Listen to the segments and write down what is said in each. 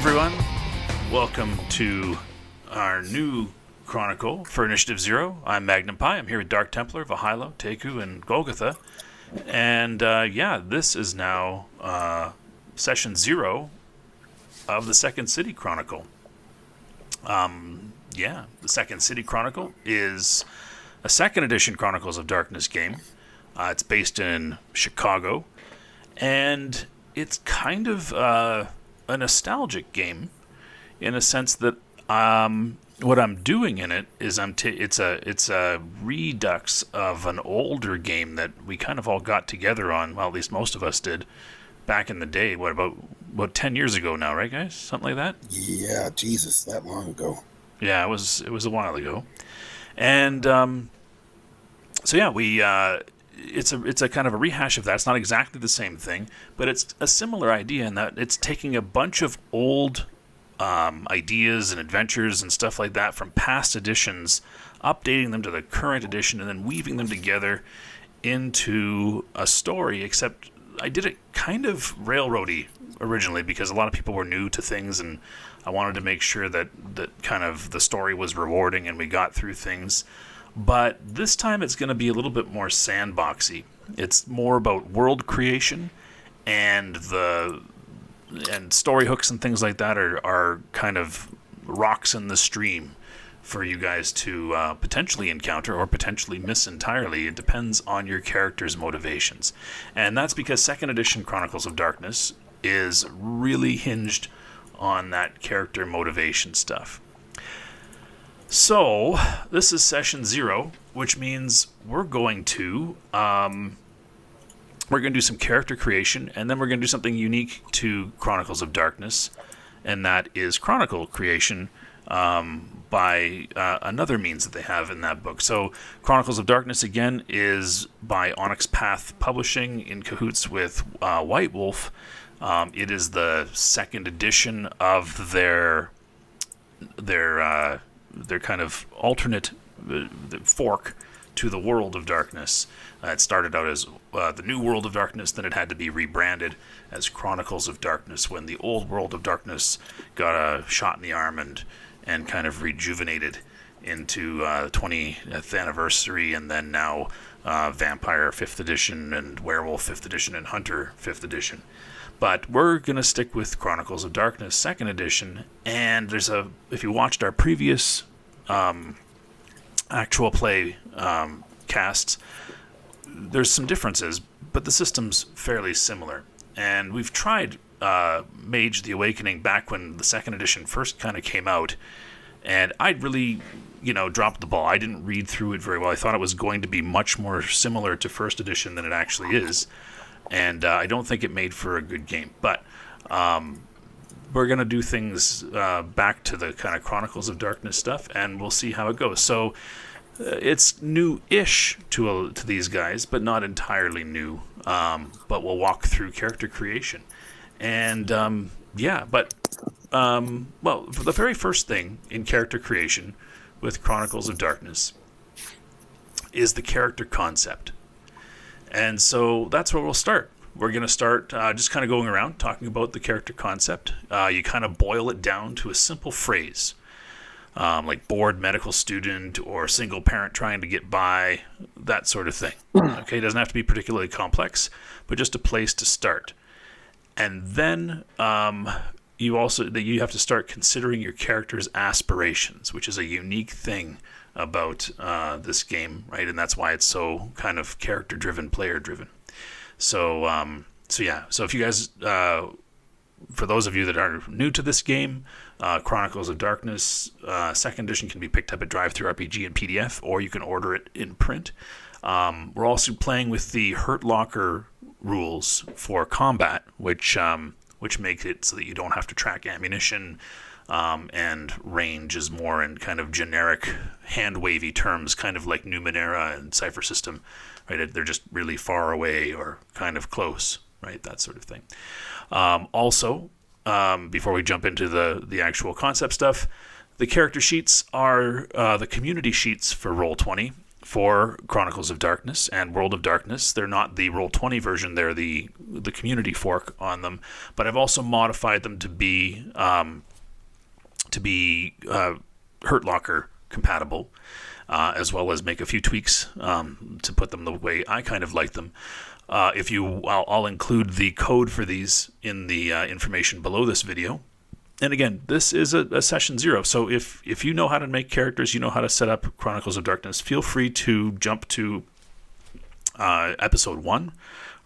everyone. Welcome to our new Chronicle for Initiative Zero. I'm Magnum Pi. I'm here with Dark Templar, Vahilo, Teku, and Golgotha. And this is now Session 0 of the Second City Chronicle. The Second City Chronicle is a second edition Chronicles of Darkness game. It's based in Chicago, and it's kind of a nostalgic game in a sense that what I'm doing in it is it's a redux of an older game that we kind of all got together on. Well, at least most of us did back in the day. What about 10 years ago now, right, guys? Something like that. Yeah, Jesus, that long ago. Yeah, it was a while ago, and It's a kind of a rehash of that. It's not exactly the same thing, but it's a similar idea in that it's taking a bunch of old ideas and adventures and stuff like that from past editions, updating them to the current edition, and then weaving them together into a story, except I did it kind of railroady originally because a lot of people were new to things, and I wanted to make sure that kind of the story was rewarding and we got through things. But this time it's going to be a little bit more sandboxy. It's more about world creation, and story hooks and things like that are kind of rocks in the stream for you guys to potentially encounter or potentially miss entirely. It depends on your character's motivations. And that's because second edition Chronicles of Darkness is really hinged on that character motivation stuff. So, this is Session 0, which means we're going to do some character creation, and then we're going to do something unique to Chronicles of Darkness, and that is chronicle creation by another means that they have in that book. So, Chronicles of Darkness, again, is by Onyx Path Publishing in cahoots with White Wolf. It is the second edition of their kind of alternate fork to the World of Darkness. It started out as the New World of Darkness, then it had to be rebranded as Chronicles of Darkness when the old World of Darkness got a shot in the arm and kind of rejuvenated into 20th anniversary, and then now Vampire 5th edition and Werewolf 5th edition and Hunter 5th edition. But we're going to stick with Chronicles of Darkness 2nd edition, and if you watched our previous actual play casts, there's some differences, but the system's fairly similar. And we've tried Mage the Awakening back when the 2nd edition first kind of came out, and I'd really, dropped the ball. I didn't read through it very well. I thought it was going to be much more similar to 1st edition than it actually is. And I don't think it made for a good game. But we're going to do things back to the kind of Chronicles of Darkness stuff, and we'll see how it goes. So it's new-ish to these guys, but not entirely new. But we'll walk through character creation. And, for the very first thing in character creation with Chronicles of Darkness is the character concept. And so that's where we'll start. We're going to start just kind of going around talking about the character concept. You kind of boil it down to a simple phrase, like bored medical student or single parent trying to get by, that sort of thing. Okay, it doesn't have to be particularly complex, but just a place to start. And then you have to start considering your character's aspirations, which is a unique thing about this game, right? And that's why it's so kind of character-driven, player-driven. So if you guys, for those of you that are new to this game, Chronicles of Darkness 2nd edition can be picked up at DriveThruRPG and PDF, or you can order it in print. We're also playing with the Hurt Locker rules for combat, which make it so that you don't have to track ammunition, and range is more in kind of generic hand-wavy terms, kind of like Numenera and Cypher System, right? They're just really far away or kind of close, right? That sort of thing. Before we jump into the actual concept stuff, the character sheets are the community sheets for Roll20 for Chronicles of Darkness and World of Darkness. They're not the Roll20 version; they're the community fork on them. But I've also modified them to be Hurt Locker compatible, as well as make a few tweaks to put them the way I kind of like them. I'll include the code for these in the information below this video. And again, this is a session 0. So if you know how to make characters, you know how to set up Chronicles of Darkness, feel free to jump to episode 1,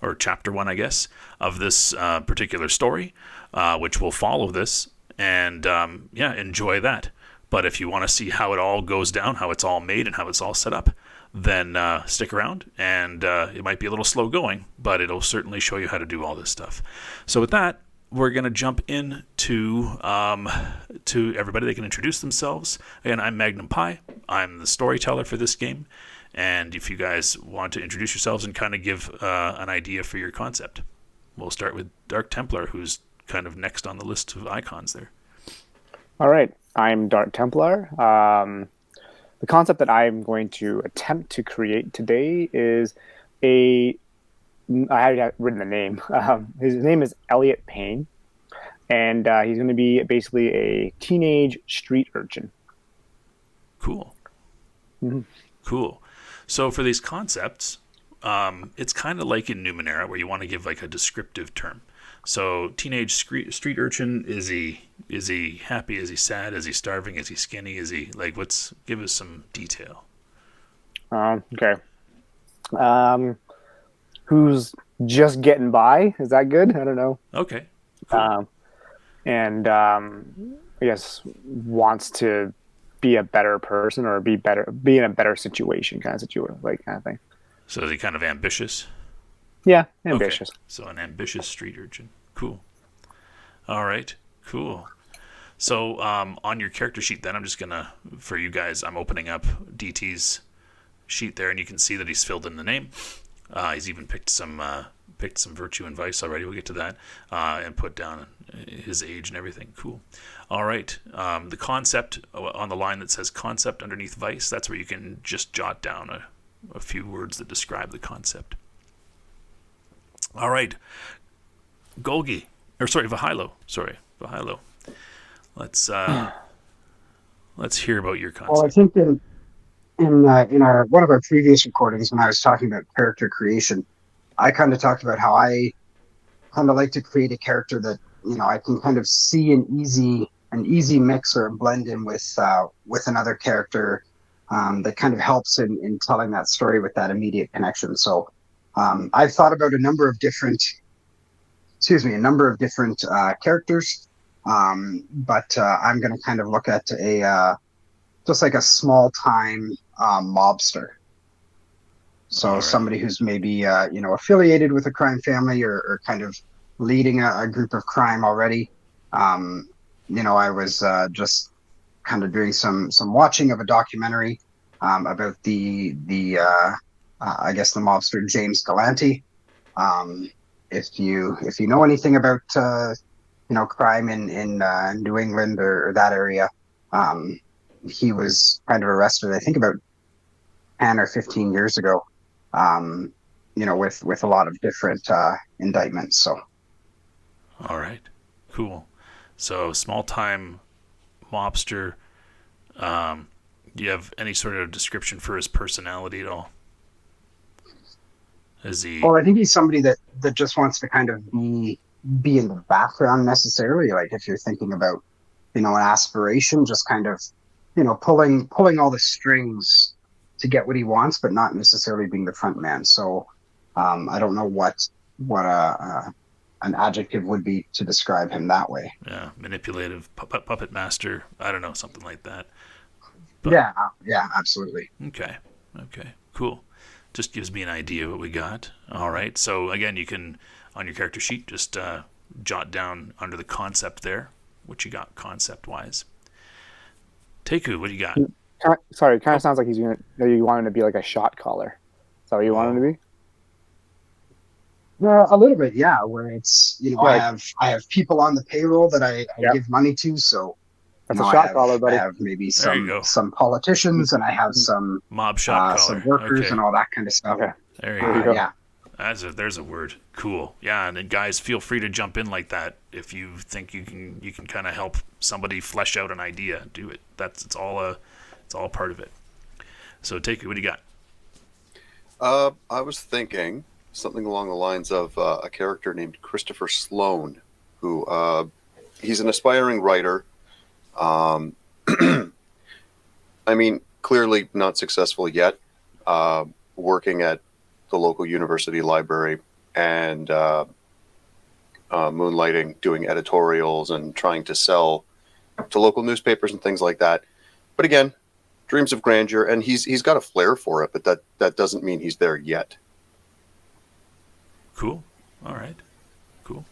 or chapter 1, I guess, of this particular story, which will follow this, and enjoy that. But if you want to see how it all goes down, how it's all made, and how it's all set up, then stick around, and it might be a little slow going, but it'll certainly show you how to do all this stuff. So with that, we're going to jump in to everybody. They can introduce themselves. Again, I'm Magnum Pi. I'm the storyteller for this game. And if you guys want to introduce yourselves and kind of give an idea for your concept, we'll start with Dark Templar, who's kind of next on the list of icons there. All right. I'm Dark Templar. The concept that I'm going to attempt to create today is I have written the name. His name is Elliot Payne, and he's going to be basically a teenage street urchin. Cool. Mm-hmm. Cool. So for these concepts, it's kind of like in Numenera, where you want to give like a descriptive term. So teenage street urchin, is he happy? Is he sad? Is he starving? Is he skinny? Is he like, give us some detail. Okay. Who's just getting by? Is that good? I don't know. Okay. Cool. I guess wants to be a better person or be in a better situation, kind of thing. So is he kind of ambitious? Yeah, ambitious. Okay. So an ambitious street urchin. Cool. All right. Cool. So on your character sheet, then I'm just gonna, for you guys, I'm opening up DT's sheet there, and you can see that he's filled in the name. He's even picked some virtue and vice already. We'll get to that, and put down his age and everything. Cool. All right. The concept on the line that says concept underneath vice, that's where you can just jot down a few words that describe the concept. All right. Vahilo. Vahilo. Let's hear about your concept. Well, I think in our one of our previous recordings, when I was talking about character creation, I kind of talked about how I kind of like to create a character that I can kind of see an easy mix or a blend in with another character that kind of helps in telling that story with that immediate connection. So I've thought about a number of different characters, but I'm going to kind of look at just like a small time mobster. So right. Somebody who's maybe affiliated with a crime family or kind of leading a group of crime already. I was just kind of doing some watching of a documentary about the mobster James Galante. If you know anything about crime in New England or that area, he was kind of arrested, I think, about 10 or 15 years ago, with a lot of different indictments. So, all right, cool. So, small-time mobster. Do you have any sort of description for his personality at all? Is he? Well, I think he's somebody that just wants to kind of be in the background necessarily. Like if you're thinking about, an aspiration, just kind of, pulling all the strings to get what he wants, but not necessarily being the front man. So I don't know what an adjective would be to describe him that way. Yeah, manipulative, puppet master. I don't know, something like that. But, yeah, absolutely. Okay, cool. Just gives me an idea what we got. All right. So again, you can, on your character sheet, just jot down under the concept there what you got concept-wise. Teku, what do you got? Sorry, it kind of sounds like you want him to be like a shot caller. Is that what you want him to be? A little bit, yeah. Where it's I have people on the payroll that I give money to, so That's Now a shot caller, buddy. I have maybe There you go. some politicians, and I have some Mob shot some caller. workers Okay. and all that kind of stuff. Okay. There There you you go. go. Yeah. There's a word. Cool. Yeah, and then guys, feel free to jump in like that if you think you can kind of help somebody flesh out an idea. Do it. It's all part of it. So take it. What do you got? I was thinking something along the lines of a character named Christopher Sloan, who he's an aspiring writer. I mean, clearly not successful yet, working at the local university library and moonlighting, doing editorials and trying to sell to local newspapers and things like that. But again, dreams of grandeur, and he's got a flair for it, but that doesn't mean he's there yet. Cool. All right. Cool.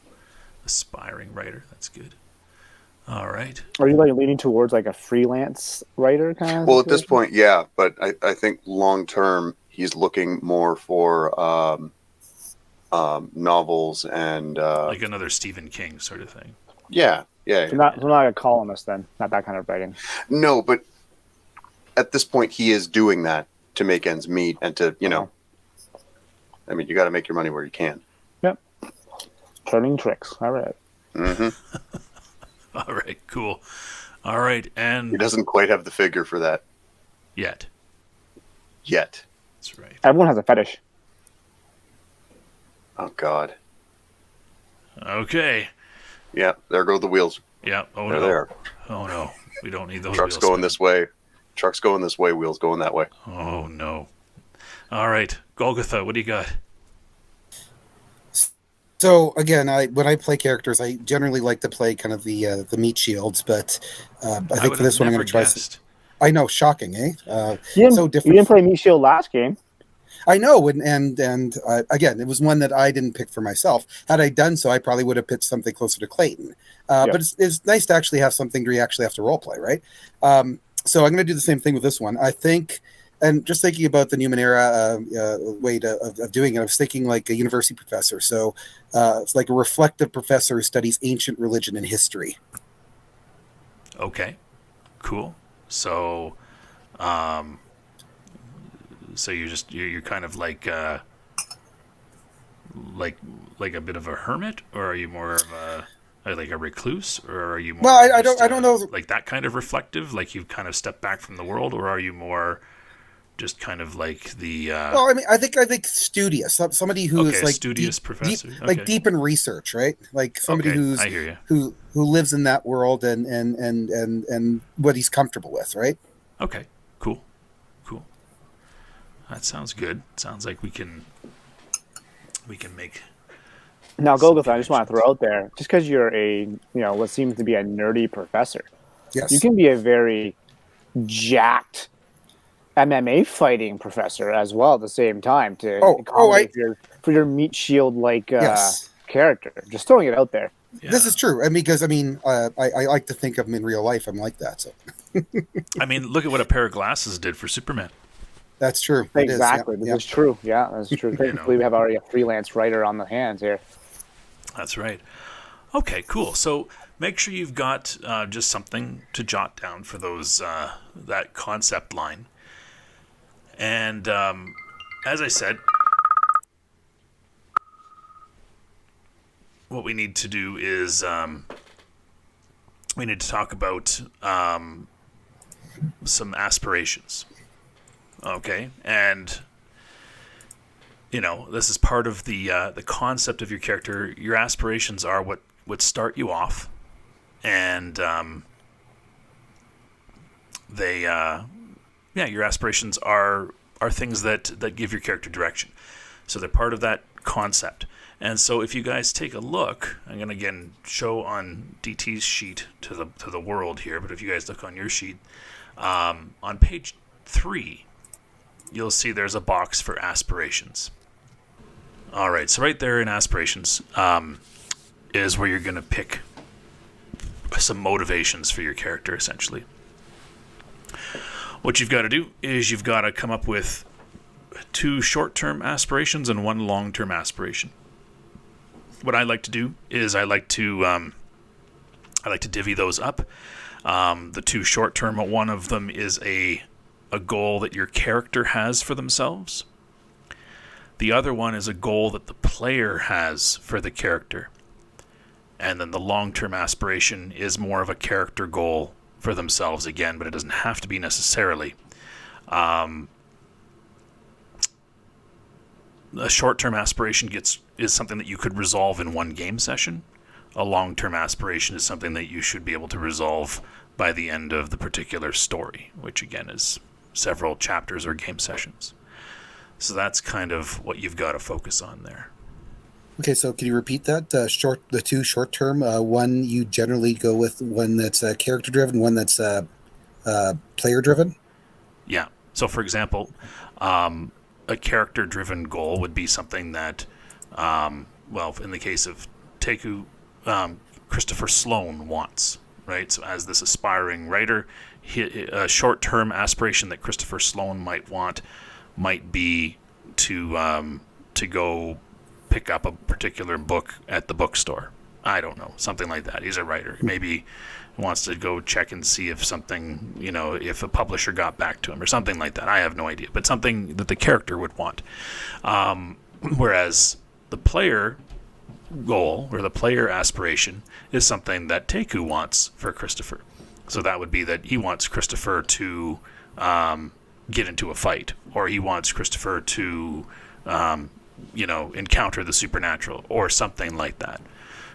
Aspiring writer. That's good. All right. Are you like leaning towards like a freelance writer kind of? Well, at this point, yeah, but I think long term he's looking more for novels and Like another Stephen King sort of thing. yeah. So not a columnist then, not that kind of writing. No, but at this point he is doing that to make ends meet and to, I mean, you got to make your money where you can. Yep. Turning tricks. All right. Mm-hmm. All right. Cool. All right. He And doesn't quite have the figure for that yet. That's right. Everyone has a fetish. Oh God. Okay. Yeah, there go the wheels. Yeah. Oh They're no. there. Oh no. We don't need those Truck's wheels going spinning. this way. Truck's going this way. Wheels going that way. Oh no. All right. Golgotha, what do you got? So again, when I play characters, I generally like to play kind of the meat shields, but I think for this one I'm going to try. I know, shocking, eh? So different. You didn't play Me Shield last game. I know, and again, it was one that I didn't pick for myself. Had I done so, I probably would have picked something closer to Clayton. But it's nice to actually have something where you actually have to role play, right? So I'm going to do the same thing with this one. I think, and just thinking about the Numenera way of doing it, I was thinking like a university professor. So it's like a reflective professor who studies ancient religion and history. Okay. Cool. So so you're kind of like a bit of a hermit, or are you more of like a recluse, or are you more Well, I don't know. like that kind of reflective, like you've kind of stepped back from the world, or are you more just kind of like the Well, I mean, I think studious, somebody who is like studious professor, deep, like deep in research, right? Like somebody I hear you. who lives in that world and what he's comfortable with, right? Okay, cool. That sounds good. Sounds like we can make. Now, Golgotha, I just want to throw out there, just because you're what seems to be a nerdy professor, Yes. you can be a very jacked MMA fighting professor as well at the same time to accommodate for your meat shield like Yes. character. Just throwing it out there. Yeah. This is true, and because I like to think of him in real life. I'm like that, so I mean, look at what a pair of glasses did for Superman. that's true. It is, Exactly. yeah. This is true. Yeah, that's true. Thankfully, we have already a freelance writer on the hands here. That's right. Okay, cool. So make sure you've got just something to jot down for those that concept line. And as I said, what we need to do is we need to talk about some aspirations. Okay, and this is part of the concept of your character. Your aspirations are what start you off, and your aspirations are things that give your character direction. So they're part of that concept. And so if you guys take a look, I'm going to again show on DT's sheet to the world here, but if you guys look on your sheet, on page 3, you'll see there's a box for aspirations. All right, so right there in aspirations is where you're going to pick some motivations for your character, essentially. What you've got to do is you've got to come up with 2 short-term aspirations and 1 long-term aspiration. What I like to do is I like to I like to divvy those up. The two short-term, one of them is a goal that your character has for themselves. The other one is a goal that the player has for the character. And then the long-term aspiration is more of a character goal for themselves again, but it doesn't have to be necessarily. A short-term aspiration is something that you could resolve in one game session. A long-term aspiration is something that you should be able to resolve by the end of the particular story, which again is several chapters or game sessions. So that's kind of what you've got to focus on there. Okay, so can you repeat that? The two short term. One you generally go with one that's character driven, one that's player driven. Yeah. So for example, a character driven goal would be something that, well, in the case of Teku, Christopher Sloan wants, right? So as this aspiring writer, a short term aspiration that Christopher Sloan might want might be to go pick up a particular book at the bookstore. I don't know, something like that. He's a writer. Maybe he wants to go check and see if something, if a publisher got back to him or something like that. I have no idea, but something that the character would want. Whereas the player goal or the player aspiration is something that Teku wants for Christopher. So that would be that he wants Christopher to get into a fight, or he wants Christopher to encounter the supernatural or something like that,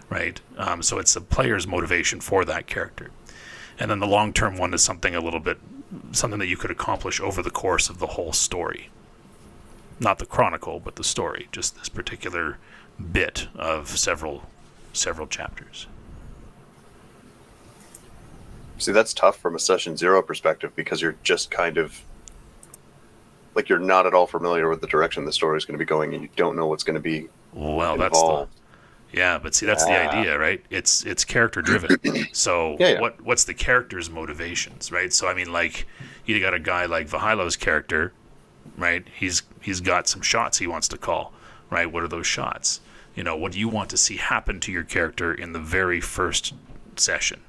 right? So it's the player's motivation for that character. And then the long-term one is something that you could accomplish over the course of the whole story. Not the chronicle, but the story, just this particular bit of several chapters. See, that's tough from a session zero perspective, because you're just kind of like, you're not at all familiar with the direction the story is going to be going, and you don't know what's going to be involved. But see, that's the idea, right? It's character driven. So what's the character's motivations, right? So I mean, like, you got a guy like Vahailo's character, right? He's got some shots he wants to call, right? What are those shots? What do you want to see happen to your character in the very first session,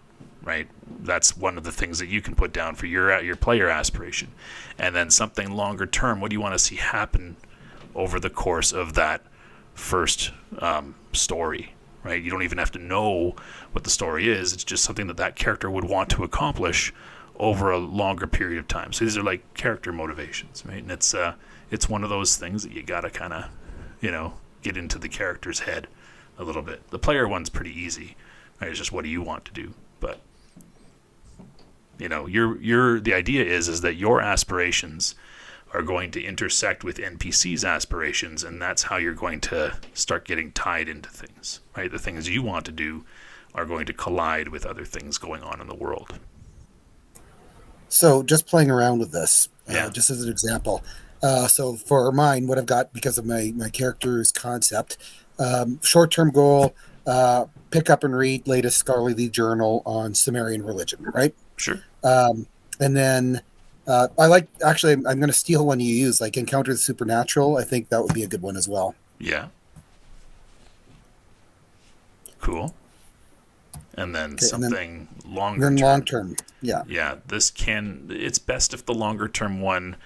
right? That's one of the things that you can put down for your player aspiration. And then something longer term, what do you want to see happen over the course of that first story, right? You don't even have to know what the story is. It's just something that character would want to accomplish over a longer period of time. So these are like character motivations, right? And it's one of those things that you got to kind of, get into the character's head a little bit. The player one's pretty easy, right? It's just, what do you want to do? But the idea is that your aspirations are going to intersect with NPC's aspirations, and that's how you're going to start getting tied into things, right? The things you want to do are going to collide with other things going on in the world. So just playing around with this, just as an example. So for mine, what I've got, because of my character's concept, short-term goal, pick up and read latest scholarly journal on Sumerian religion, right? Sure. And then I'm going to steal one you use, like encounter the supernatural. I think that would be a good one as well. Yeah. Cool. And then something longer term. Long term. Yeah. Yeah. It's best if the longer term one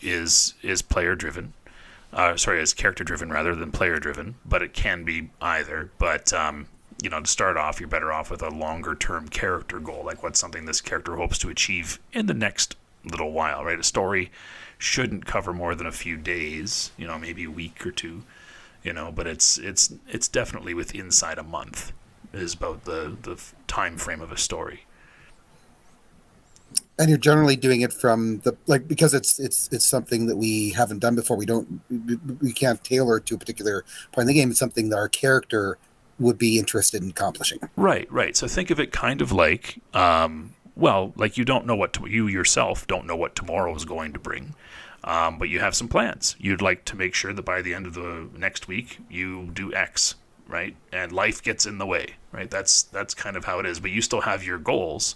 is player driven. Is character driven rather than player driven, but it can be either. But to start off, you're better off with a longer term character goal, like what's something this character hopes to achieve in the next little while, right? A story shouldn't cover more than a few days, maybe a week or two, but it's definitely inside a month is about the time frame of a story. And you're generally doing it from because it's something that we haven't done before. We can't tailor it to a particular part in the game. It's something that our character would be interested in accomplishing. Right. So think of it kind of like, like you don't know you yourself don't know what tomorrow is going to bring, but you have some plans. You'd like to make sure that by the end of the next week you do X, right? And life gets in the way, right? That's kind of how it is. But you still have your goals,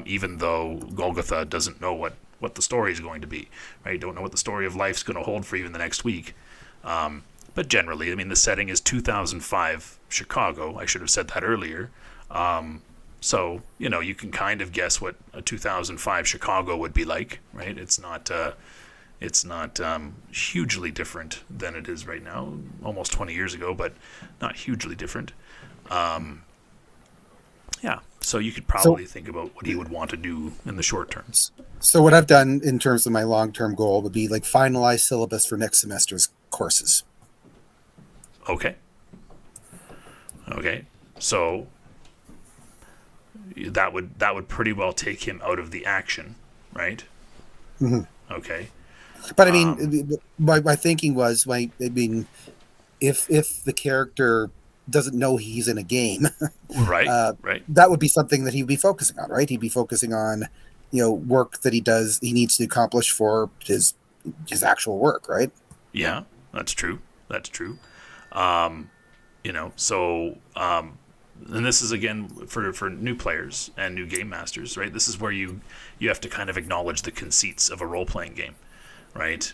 even though Golgotha doesn't know what the story is going to be, right? Don't know what the story of life's going to hold for you in the next week. But generally, the setting is 2005 Chicago. I should have said that earlier. So, you can kind of guess what a 2005 Chicago would be like, right? It's not hugely different than it is right now, almost 20 years ago, but not hugely different. Yeah, so you could probably think about what you would want to do in the short term. So what I've done in terms of my long-term goal would be like finalize syllabus for next semester's courses. Okay. So that would pretty well take him out of the action, right? Mm-hmm. Okay. But I mean, my thinking was, if the character doesn't know he's in a game, right, that would be something that he'd be focusing on, right? He'd be focusing on, work that he needs to accomplish for his actual work, right? Yeah, that's true. And this is again for new players and new game masters, right? This is where you have to kind of acknowledge the conceits of a role-playing game, right?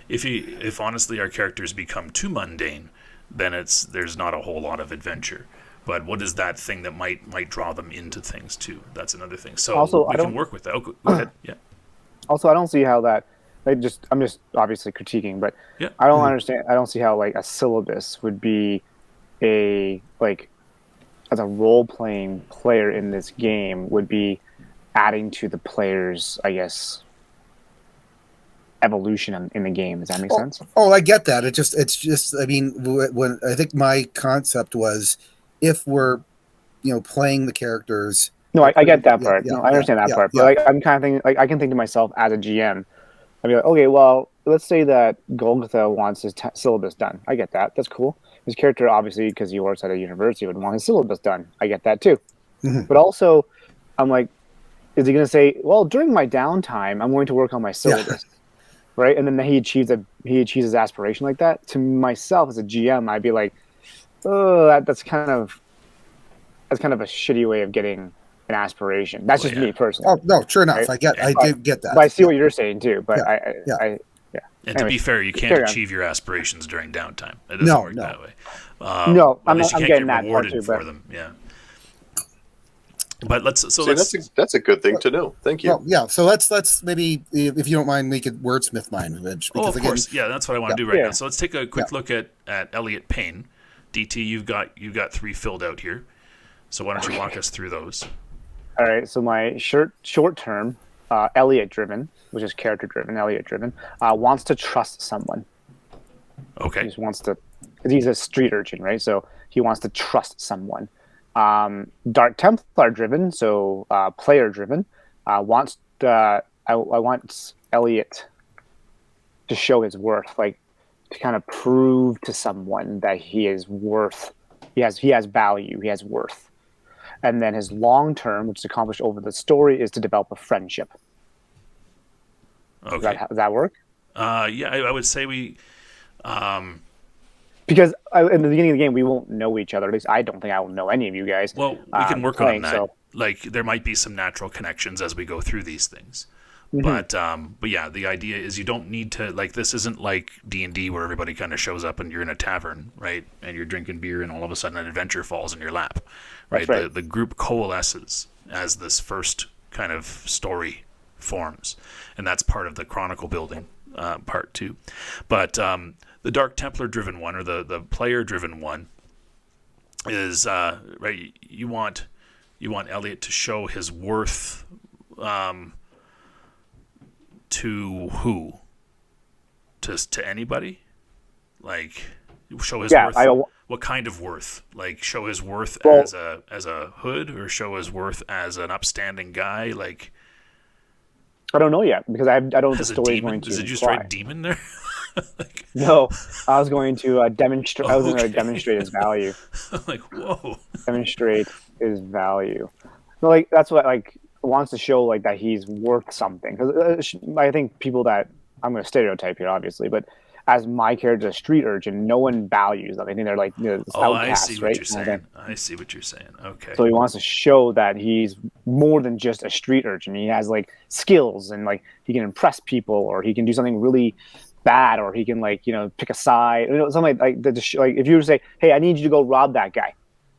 If honestly our characters become too mundane, then there's not a whole lot of adventure. But what is that thing that might draw them into things too? That's another thing. So also, we can work with that. Oh, go ahead. Yeah. Also, I don't see how that. I'm just obviously critiquing, but yeah. I don't understand. I don't see how like a syllabus would be as a role-playing player in this game would be adding to the player's, I guess, evolution in the game. Does that make sense? Oh, I get that. It's just. I mean, when I think my concept was, if we're, playing the characters. No, I get that part. Yeah, I understand that part. But I'm kind of thinking, like, I can think to myself as a GM, I'd be like, okay, well, let's say that Golgotha wants his syllabus done. I get that. That's cool. His character, obviously, because he works at a university, would want his syllabus done. I get that too. Mm-hmm. But also, I'm like, is he going to say, well, during my downtime, I'm going to work on my syllabus, right? And then he achieves his aspiration like that. To myself as a GM, I'd be like, oh, that's kind of a shitty way of getting an aspiration. That's just me personally. Oh no, sure enough, right? I do get that. But I see what you're saying too. But And to be fair, you can't achieve your aspirations during downtime. It doesn't work that way. No, I'm getting that rewarded part too, for them. Yeah. But let's. That's a good thing to know. Thank you. Well, yeah. So let's maybe, if you don't mind, make it wordsmith mine, Rich. Of course. Yeah, that's what I want to do right now. So let's take a quick look at Elliot Payne. DT, you've got 3 filled out here. So why don't you walk us through those? All right. So my short term, Elliot driven, which is character driven, Elliot driven, wants to trust someone. Okay. He just wants to. He's a street urchin, right? So he wants to trust someone. Dark Templar driven, so player driven, I want Elliot to show his worth, like to kind of prove to someone that he is worth. He has value. He has worth. And then his long term, which is accomplished over the story, is to develop a friendship. Okay. Does that work? Yeah, I would say we. Because in the beginning of the game, we won't know each other. At least I don't think I will know any of you guys. Well, we can work on that. So. Like, there might be some natural connections as we go through these things. Mm-hmm. But yeah, the idea is you don't need to, like, this isn't like D&D where everybody kind of shows up and you're in a tavern, right? And you're drinking beer and all of a sudden an adventure falls in your lap, right? That's right. The group coalesces as this first kind of story forms. And that's part of the chronicle building part too. But the Dark Templar driven one, or the player driven one, is right. You want Elliot to show his worth to who? To anybody? Like, show his worth. What kind of worth? Like, show his worth as a hood, or show his worth as an upstanding guy? Like, I don't know yet, because I don't know what the story is demon? going to. Did you just write demon there? Like, no, I was going to demonstrate. I was going to demonstrate his value. Like, whoa! Demonstrate his value. No, like that's what wants to show that he's worth something. Because I think people that I'm going to stereotype here, obviously, but as my character, a street urchin, no one values them. I think they're like outcasts, I see what right? you're saying. I see what you're saying. Okay. So he wants to show that he's more than just a street urchin. He has skills, and he can impress people, or he can do something really bad, or he can pick a side, something like that. If you were to say, hey, I need you to go rob that guy,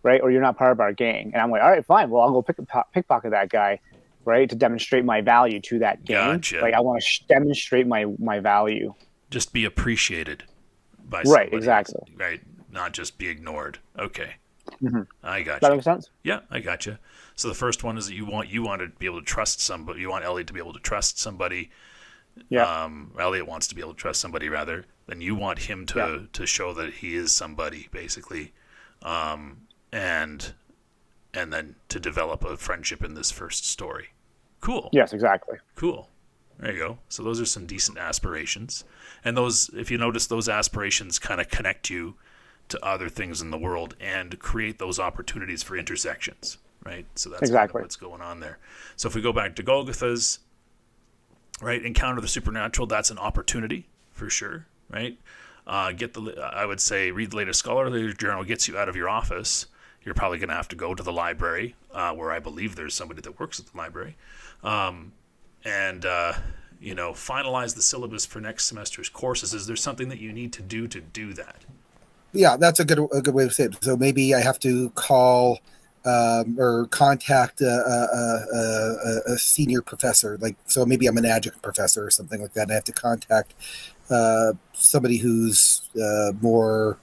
right? Or you're not part of our gang. And I'm like, all right, fine. Well, I'll go pickpocket that guy, right? To demonstrate my value to that gang. Gotcha. Like I want to demonstrate my value. Just be appreciated by Right, somebody. exactly. Right, not just be ignored. Okay. I got That you. makes sense? Yeah, I got you. So the first one is that you want to be able to trust somebody. You want Elliot to be able to trust somebody. Yeah. Elliot wants to be able to trust somebody rather. Then you want him to show that he is somebody, basically, and then to develop a friendship in this first story. Cool. Yes, exactly. Cool. There you go. So those are some decent aspirations, and those, if you notice, those aspirations kind of connect you to other things in the world and create those opportunities for intersections, right? So that's kind of what's going on there. So if we go back to Golgotha's, right, encounter the supernatural, that's an opportunity for sure, right? I would say read the latest scholarly journal gets you out of your office. You're probably going to have to go to the library, where I believe there's somebody that works at the library, and finalize the syllabus for next semester's courses. Is there something that you need to do that? Yeah, that's a good way to say it. So maybe I have to call or contact a senior professor. Like, so maybe I'm an adjunct professor or something like that. And I have to contact somebody who's more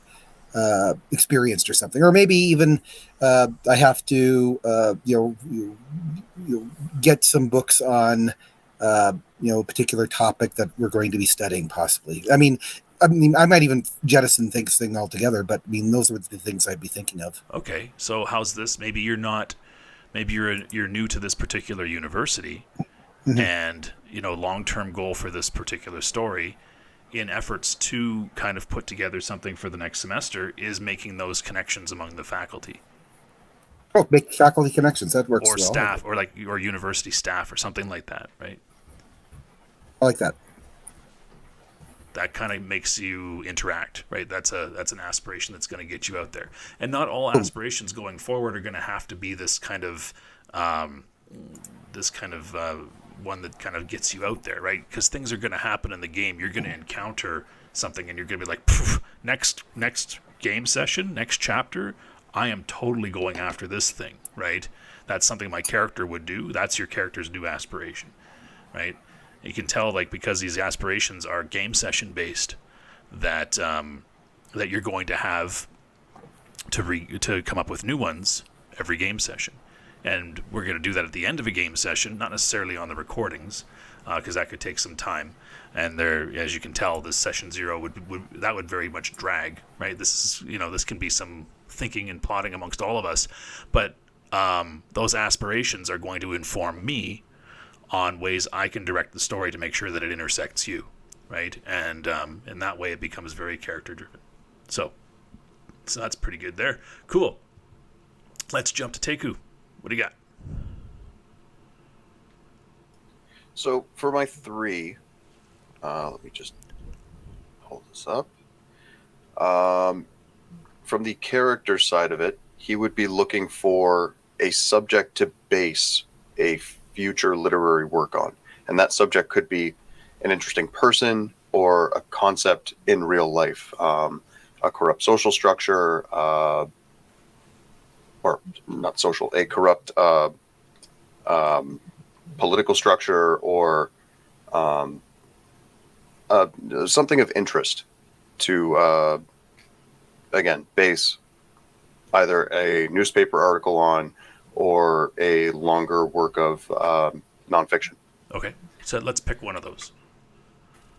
experienced or something, or maybe even I have to get some books on a particular topic that we're going to be studying, possibly. I mean, I might even jettison things altogether, but I mean, those are the things I'd be thinking of. Okay, so how's this? Maybe you're new to this particular university, and long-term goal for this particular story, in efforts to kind of put together something for the next semester, is making those connections among the faculty. Oh, make faculty connections. That works. Or well. staff, or university staff, or something like that, right? I like that. That kind of makes you interact, right? That's an aspiration that's going to get you out there. And not all aspirations going forward are going to have to be this kind of one that kind of gets you out there, right? Because things are going to happen in the game. You're going to encounter something, and you're going to be like, next game session, next chapter, I am totally going after this thing, right? That's something my character would do. That's your character's new aspiration, right? You can tell, like, because these aspirations are game session based, that you're going to have to come up with new ones every game session, and we're going to do that at the end of a game session, not necessarily on the recordings, because that could take some time. And there, as you can tell, this session 0 would very much drag, right? This is this can be some thinking and plotting amongst all of us, but those aspirations are going to inform me on ways I can direct the story to make sure that it intersects you, right? And in that way, it becomes very character-driven. So that's pretty good there. Cool. Let's jump to Teku. What do you got? So for my 3, let me just hold this up. From the character side of it, he would be looking for a subject to base a future literary work on, and that subject could be an interesting person or a concept in real life, a corrupt social structure, or not social, a corrupt political structure, or something of interest to again base either a newspaper article on or a longer work of nonfiction. Okay, so let's pick one of those.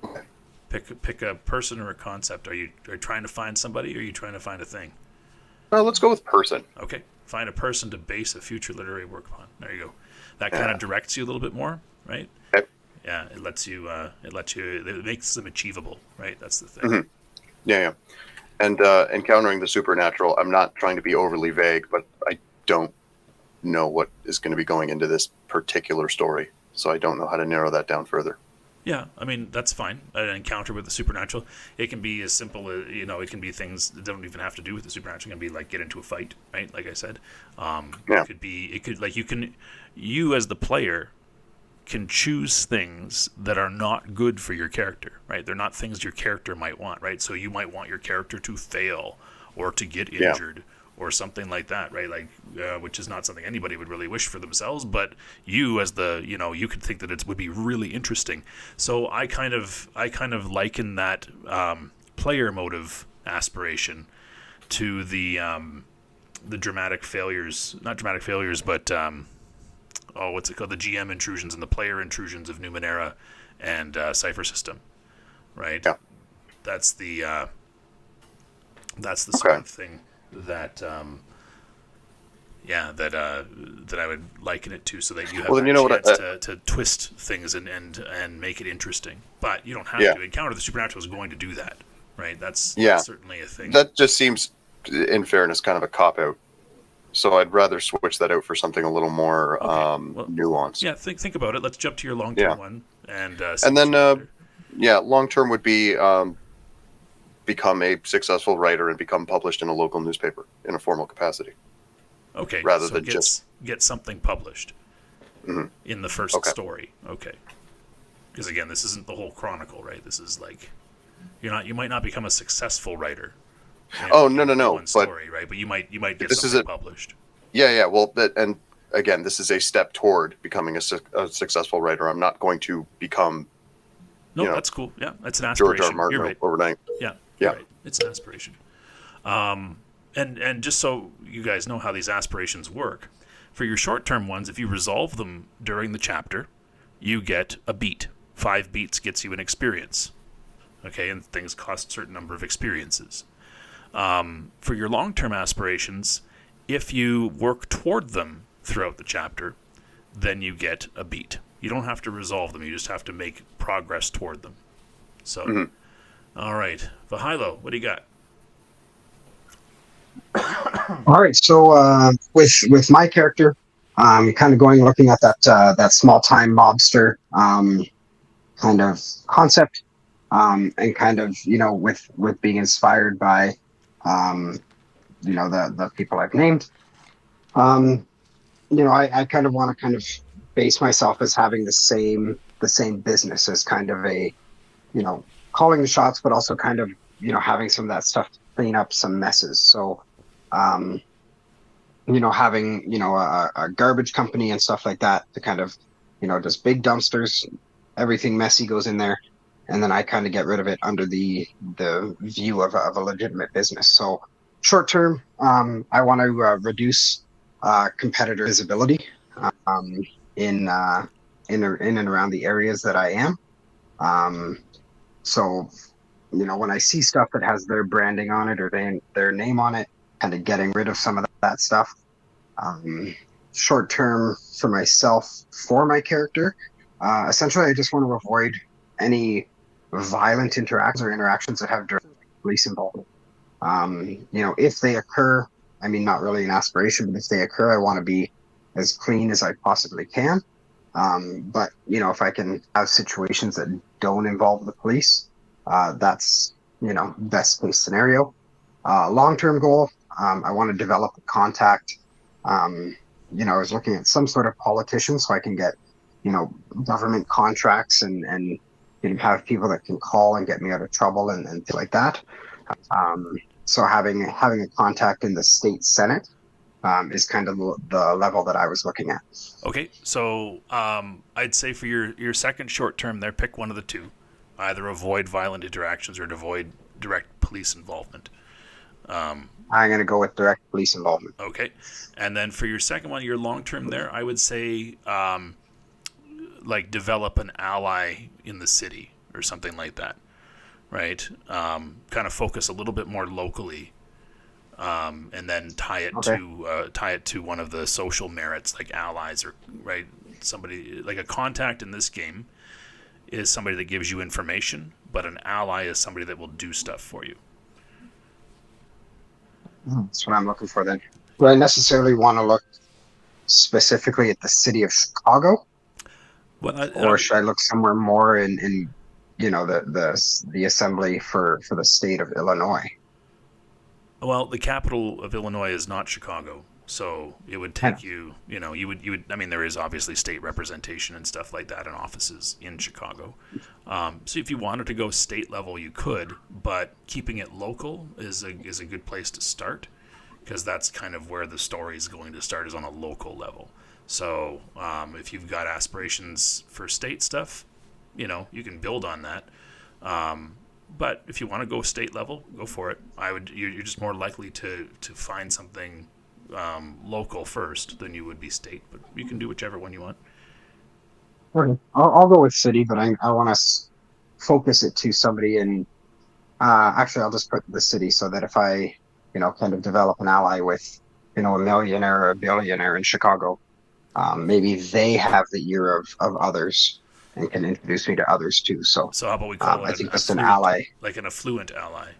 Okay. Pick a person or a concept. Are you trying to find somebody, or are you trying to find a thing? Let's go with person. Okay, find a person to base a future literary work upon. There you go. That kind of directs you a little bit more, right? Okay. Yeah, it makes them achievable, right? That's the thing. Mm-hmm. Yeah. And encountering the supernatural, I'm not trying to be overly vague, but I don't know what is going to be going into this particular story, so I don't know how to narrow that down further. Yeah, I mean, that's fine. An encounter with the supernatural, it can be as simple as, it can be things that don't even have to do with the supernatural. It can be like get into a fight, right? Like I said, you as the player can choose things that are not good for your character, right? They're not things your character might want, right? So you might want your character to fail, or to get injured, or something like that, right? Like, which is not something anybody would really wish for themselves, but you as the, you could think that it would be really interesting. So I kind of liken that player motive aspiration to the dramatic failures, not dramatic failures, but what's it called? The GM intrusions and the player intrusions of Numenera and Cypher System, right? Yeah. That's the sort of thing that that I would liken it to, so that you have a chance to twist things and make it interesting. But you don't have to. Encounter the Supernatural is going to do that, right? That's certainly a thing. That just seems, in fairness, kind of a cop-out. So I'd rather switch that out for something a little more nuanced. Yeah, think about it. Let's jump to your long-term one. And then, long-term would be become a successful writer and become published in a local newspaper in a formal capacity. Okay, rather so than just get something published in the first story. Okay, because again, this isn't the whole chronicle, right? This is like you might not become a successful writer. No. One story, right? But you might get something published. Yeah. Well, and again, this is a step toward becoming a successful writer. I'm not going to become. No, that's cool. Yeah, that's an aspiration. George R. Martin You're right. Overnight. Yeah. Right. It's an aspiration. And just so you guys know how these aspirations work, for your short-term ones, if you resolve them during the chapter, you get a beat. 5 beats gets you an experience. Okay, and things cost a certain number of experiences. For your long-term aspirations, if you work toward them throughout the chapter, then you get a beat. You don't have to resolve them. You just have to make progress toward them. So, all right. Vahilo, what do you got? All right. So with my character, kind of looking at that small time mobster kind of concept, and kind of with being inspired by the people I've named. I kind of want to kind of base myself as having the same business as kind of a, calling the shots, but also kind of, having some of that stuff to clean up some messes. So, having, a garbage company and stuff like that to kind of, just big dumpsters, everything messy goes in there. And then I kind of get rid of it under the view of a legitimate business. So short term, I want to reduce competitor visibility in and around the areas that I am. So, when I see stuff that has their branding on it or their name on it, kind of getting rid of some of that stuff. Short term for myself, for my character, essentially I just want to avoid any violent interactions that have direct police involvement. If they occur, I mean, not really an aspiration, but if they occur, I want to be as clean as I possibly can. But if I can have situations that don't involve the police, that's, best case scenario. Long-term goal, I want to develop a contact. I was looking at some sort of politician so I can get, government contracts and have people that can call and get me out of trouble and things like that. So having a contact in the state Senate is kind of the level that I was looking at. Okay, so I'd say for your second short term there, pick one of the two. Either avoid violent interactions or avoid direct police involvement. I'm going to go with direct police involvement. Okay, and then for your second one, your long term there, I would say develop an ally in the city or something like that, right? Kind of focus a little bit more locally, and then tie it to one of the social merits like allies or right somebody like a contact in this game is somebody that gives you information, but an ally is somebody that will do stuff for you. That's what I'm looking for then. Do I necessarily want to look specifically at the city of Chicago? Well, or should I look somewhere more in the assembly for the state of Illinois? Well, the capital of Illinois is not Chicago, so it would take you would. I mean, there is obviously state representation and stuff like that in offices in Chicago. So if you wanted to go state level, you could, but keeping it local is a good place to start. because that's kind of where the story is going to start, is on a local level. So if you've got aspirations for state stuff, you know, you can build on that. But if you want to go state level, go for it. You're just more likely to find something local first than you would be state, but you can do whichever one you want. Okay. I'll go with city, but I want to focus it to somebody in. Actually, I'll just put the city so that if I, kind of develop an ally with, a millionaire or a billionaire in Chicago, maybe they have the ear of others and can introduce me to others too. So how about we call it I think that's affluent, an ally. like an affluent ally?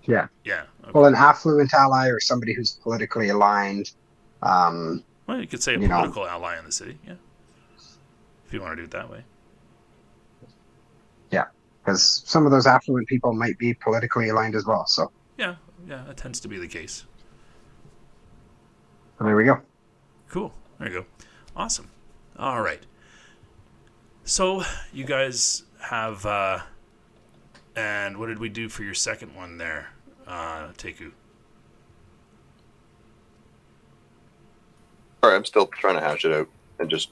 Yeah. Yeah. Okay. Well, an affluent ally or somebody who's politically aligned. Well, you could say a political ally in the city, yeah. If you want to do it that way. Yeah, because some of those affluent people might be politically aligned as well. So Yeah, that tends to be the case. There we go. Cool. There you go. Awesome. All right. So you guys have, and what did we do for your second one there, Teku? Sorry, I'm still trying to hash it out and just.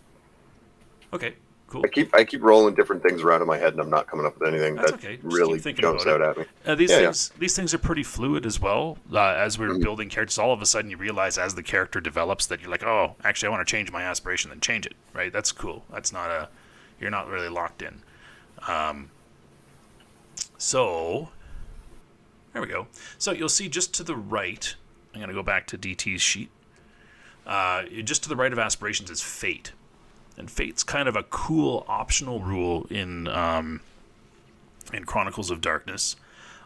Okay. Cool. I keep rolling different things around in my head, and I'm not coming up with anything That's that okay. Just really keep thinking jumps about out it. at me. These things are pretty fluid as well. As we're building characters, all of a sudden you realize as the character develops that you're like, oh, actually, I want to change my aspiration, then change it. Right? That's cool. That's not you're not really locked in. So there we go. So you'll see just to the right. I'm going to go back to DT's sheet. Just to the right of aspirations is fate. And fate's kind of a cool optional rule in Chronicles of Darkness.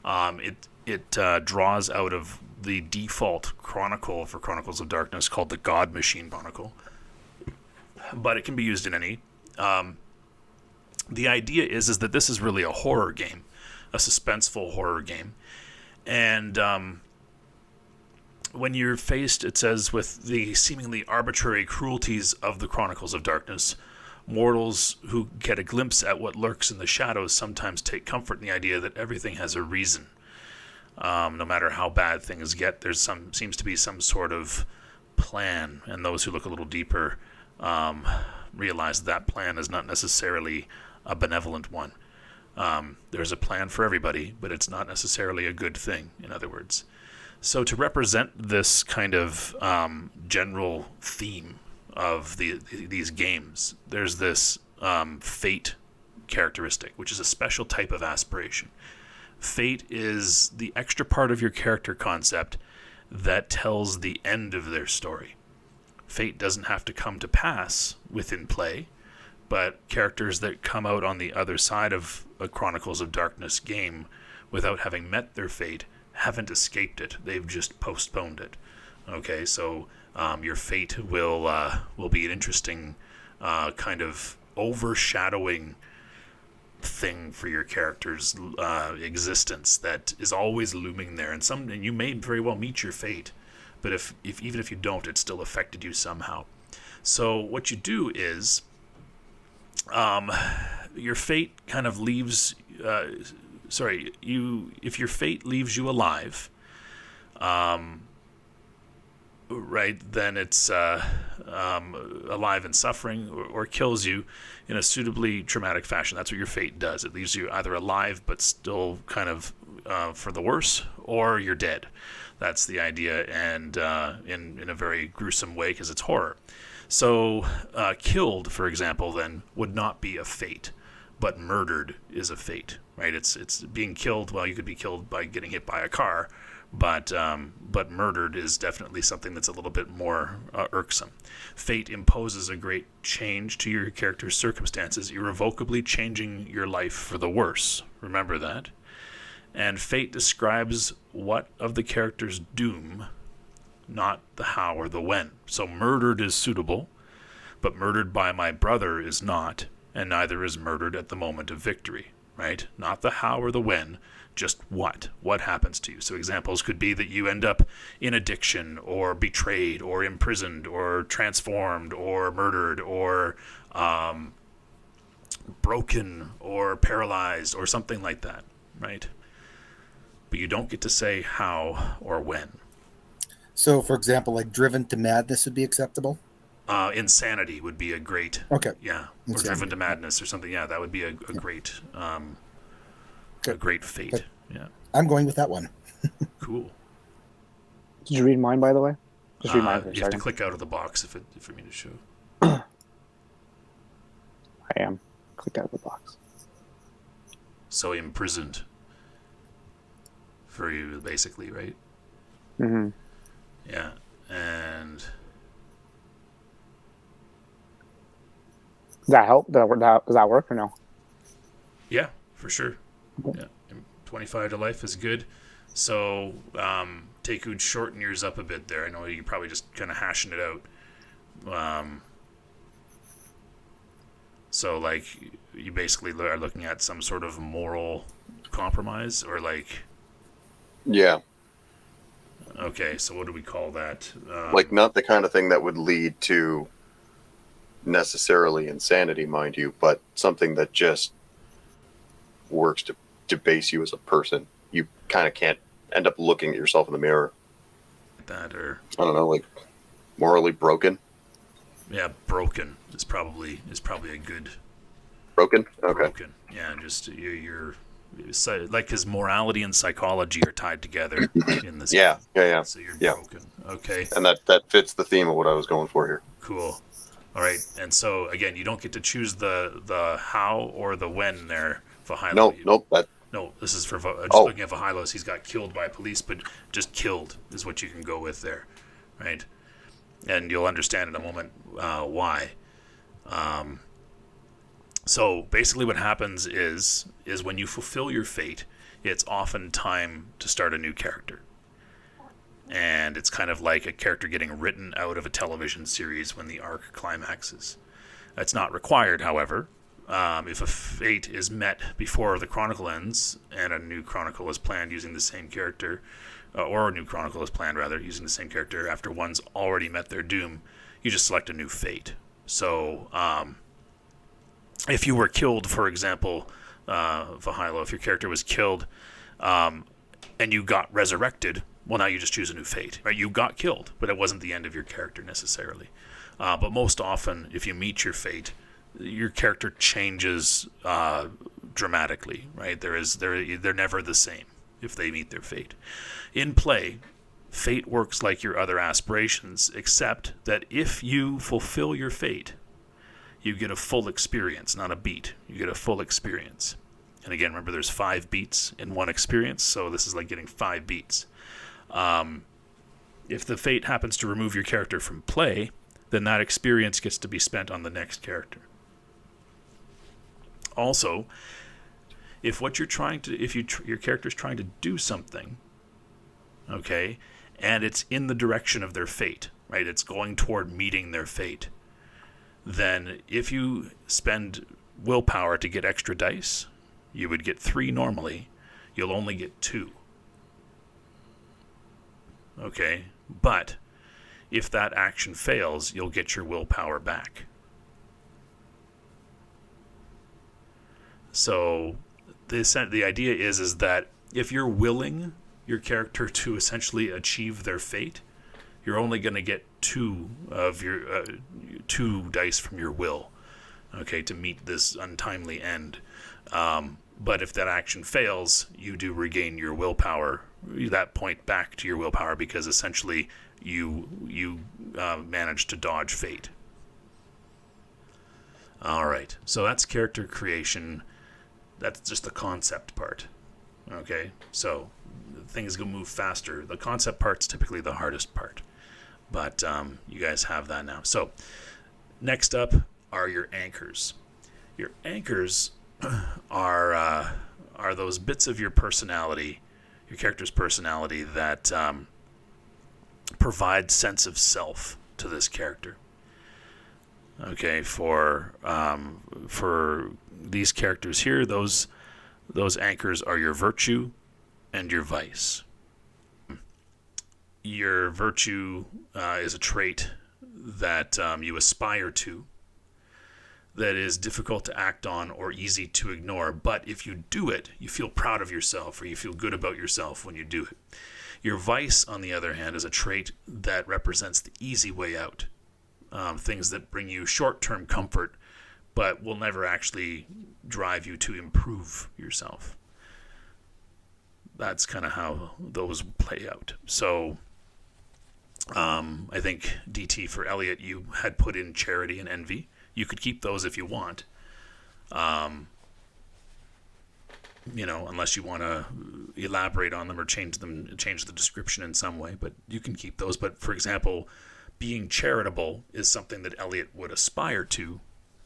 It draws out of the default chronicle for Chronicles of Darkness called the God Machine Chronicle, but it can be used in any. The idea is that this is really a horror game, a suspenseful horror game, and when you're faced, it says, with the seemingly arbitrary cruelties of the Chronicles of Darkness, mortals who get a glimpse at what lurks in the shadows sometimes take comfort in the idea that everything has a reason. No matter how bad things get, seems to be some sort of plan, and those who look a little deeper realize that plan is not necessarily a benevolent one. There's a plan for everybody, but it's not necessarily a good thing, in other words. So to represent this kind of general theme of these games, there's this fate characteristic, which is a special type of aspiration. Fate is the extra part of your character concept that tells the end of their story. Fate doesn't have to come to pass within play, but characters that come out on the other side of a Chronicles of Darkness game without having met their fate haven't escaped it. They've just postponed it. Okay, so your fate will be an interesting kind of overshadowing thing for your character's existence that is always looming there, and you may very well meet your fate, but if even if you don't, it still affected you somehow. So what you do is your fate kind of leaves. If your fate leaves you alive, right, then it's alive and suffering, or kills you in a suitably traumatic fashion. That's what your fate does. It leaves you either alive but still kind of for the worse, or you're dead. That's the idea, and in a very gruesome way, because it's horror. So killed, for example, then would not be a fate, but murdered is a fate. Right, it's being killed. Well, you could be killed by getting hit by a car, but murdered is definitely something that's a little bit more irksome. Fate imposes a great change to your character's circumstances, irrevocably changing your life for the worse. Remember that. And fate describes what of the character's doom, not the how or the when. So murdered is suitable, but murdered by my brother is not, and neither is murdered at the moment of victory. Right? Not the how or the when, just what. What happens to you? So examples could be that you end up in addiction, or betrayed, or imprisoned, or transformed, or murdered, or broken, or paralyzed, or something like that. Right? But you don't get to say how or when. So, for example, like driven to madness would be acceptable. Insanity would be a great, Okay. yeah, or Insanity. driven to madness or something. Yeah, that would be a great, a Good. great fate. Good. Yeah, I'm going with that one. cool. Did you read mine, by the way? Just read mine for a You have to second. click out of the box if for me to show. I am. Click out of the box. So imprisoned for you, basically, right? Mm-hmm. Yeah, and Does that help? Does that work or no? yeah, for sure. Yeah, 25 to life is good. So Takud, shorten yours up a bit there. I know you're probably just kind of hashing it out. So like you basically are looking at some sort of moral compromise, or like, Yeah, okay, so what do we call that? like not the kind of thing that would lead to necessarily insanity, mind you, but something that just works to debase you as a person. You kind of can't end up looking at yourself in the mirror. that, or I don't know, like morally broken. yeah, broken is probably a good Broken? Okay. broken. Yeah, just you're like, his morality and psychology are tied together in this. Yeah, yeah. So you're Yeah. broken. Okay, And that fits the theme of what I was going for here. cool. All right, and so again, you don't get to choose the how or the when there, Vahilo. Nope. No, this is for just Oh. looking at Vahilos. He's got killed by police, but just killed is what you can go with there, right? And you'll understand in a moment why. So basically, what happens is when you fulfill your fate, it's often time to start a new character. And it's kind of like a character getting written out of a television series when the arc climaxes. That's not required, however. If a fate is met before the chronicle ends and a new chronicle is planned using the same character, or a new chronicle is planned rather using the same character after one's already met their doom, you just select a new fate. So if you were killed, for example, Vahilo, if your character was killed and you got resurrected, well, now you just choose a new fate. Right? You got killed, but it wasn't the end of your character necessarily. But most often, if you meet your fate, your character changes dramatically. Right? They're never the same if they meet their fate. In play, fate works like your other aspirations, except that if you fulfill your fate, you get a full experience, not a beat. You get a full experience. And again, remember, there's 5 beats in one experience, so this is like getting 5 beats. If the fate happens to remove your character from play, then that experience gets to be spent on the next character. Also, if what you're trying to, your character's trying to do something, okay, and it's in the direction of their fate, right? It's going toward meeting their fate. Then if you spend willpower to get extra dice, you would get 3 normally. You'll only get 2. Okay? But if that action fails, you'll get your willpower back. So the idea is that if you're willing your character to essentially achieve their fate, you're only going to get 2 of your 2 dice from your will, okay, to meet this untimely end. But if that action fails, you do regain your willpower, that point back to your willpower, because essentially you managed to dodge fate. All right, so that's character creation. That's just the concept part. Okay, so things go move faster. The concept part's typically the hardest part, but you guys have that now. So next up are your anchors. Your anchors are those bits of your personality, your character's personality, that provide sense of self to this character. Okay, for these characters here, those anchors are your virtue and your vice. Your virtue is a trait that you aspire to. that is difficult to act on or easy to ignore, but if you do it, you feel proud of yourself or you feel good about yourself when you do it. Your vice, on the other hand, is a trait that represents the easy way out. Things that bring you short-term comfort, but will never actually drive you to improve yourself. That's kind of how those play out. So I think DT for Elliot, you had put in charity and envy. You could keep those if you want. Unless you want to elaborate on them or change the description in some way, but you can keep those. But for example, being charitable is something that Elliot would aspire to,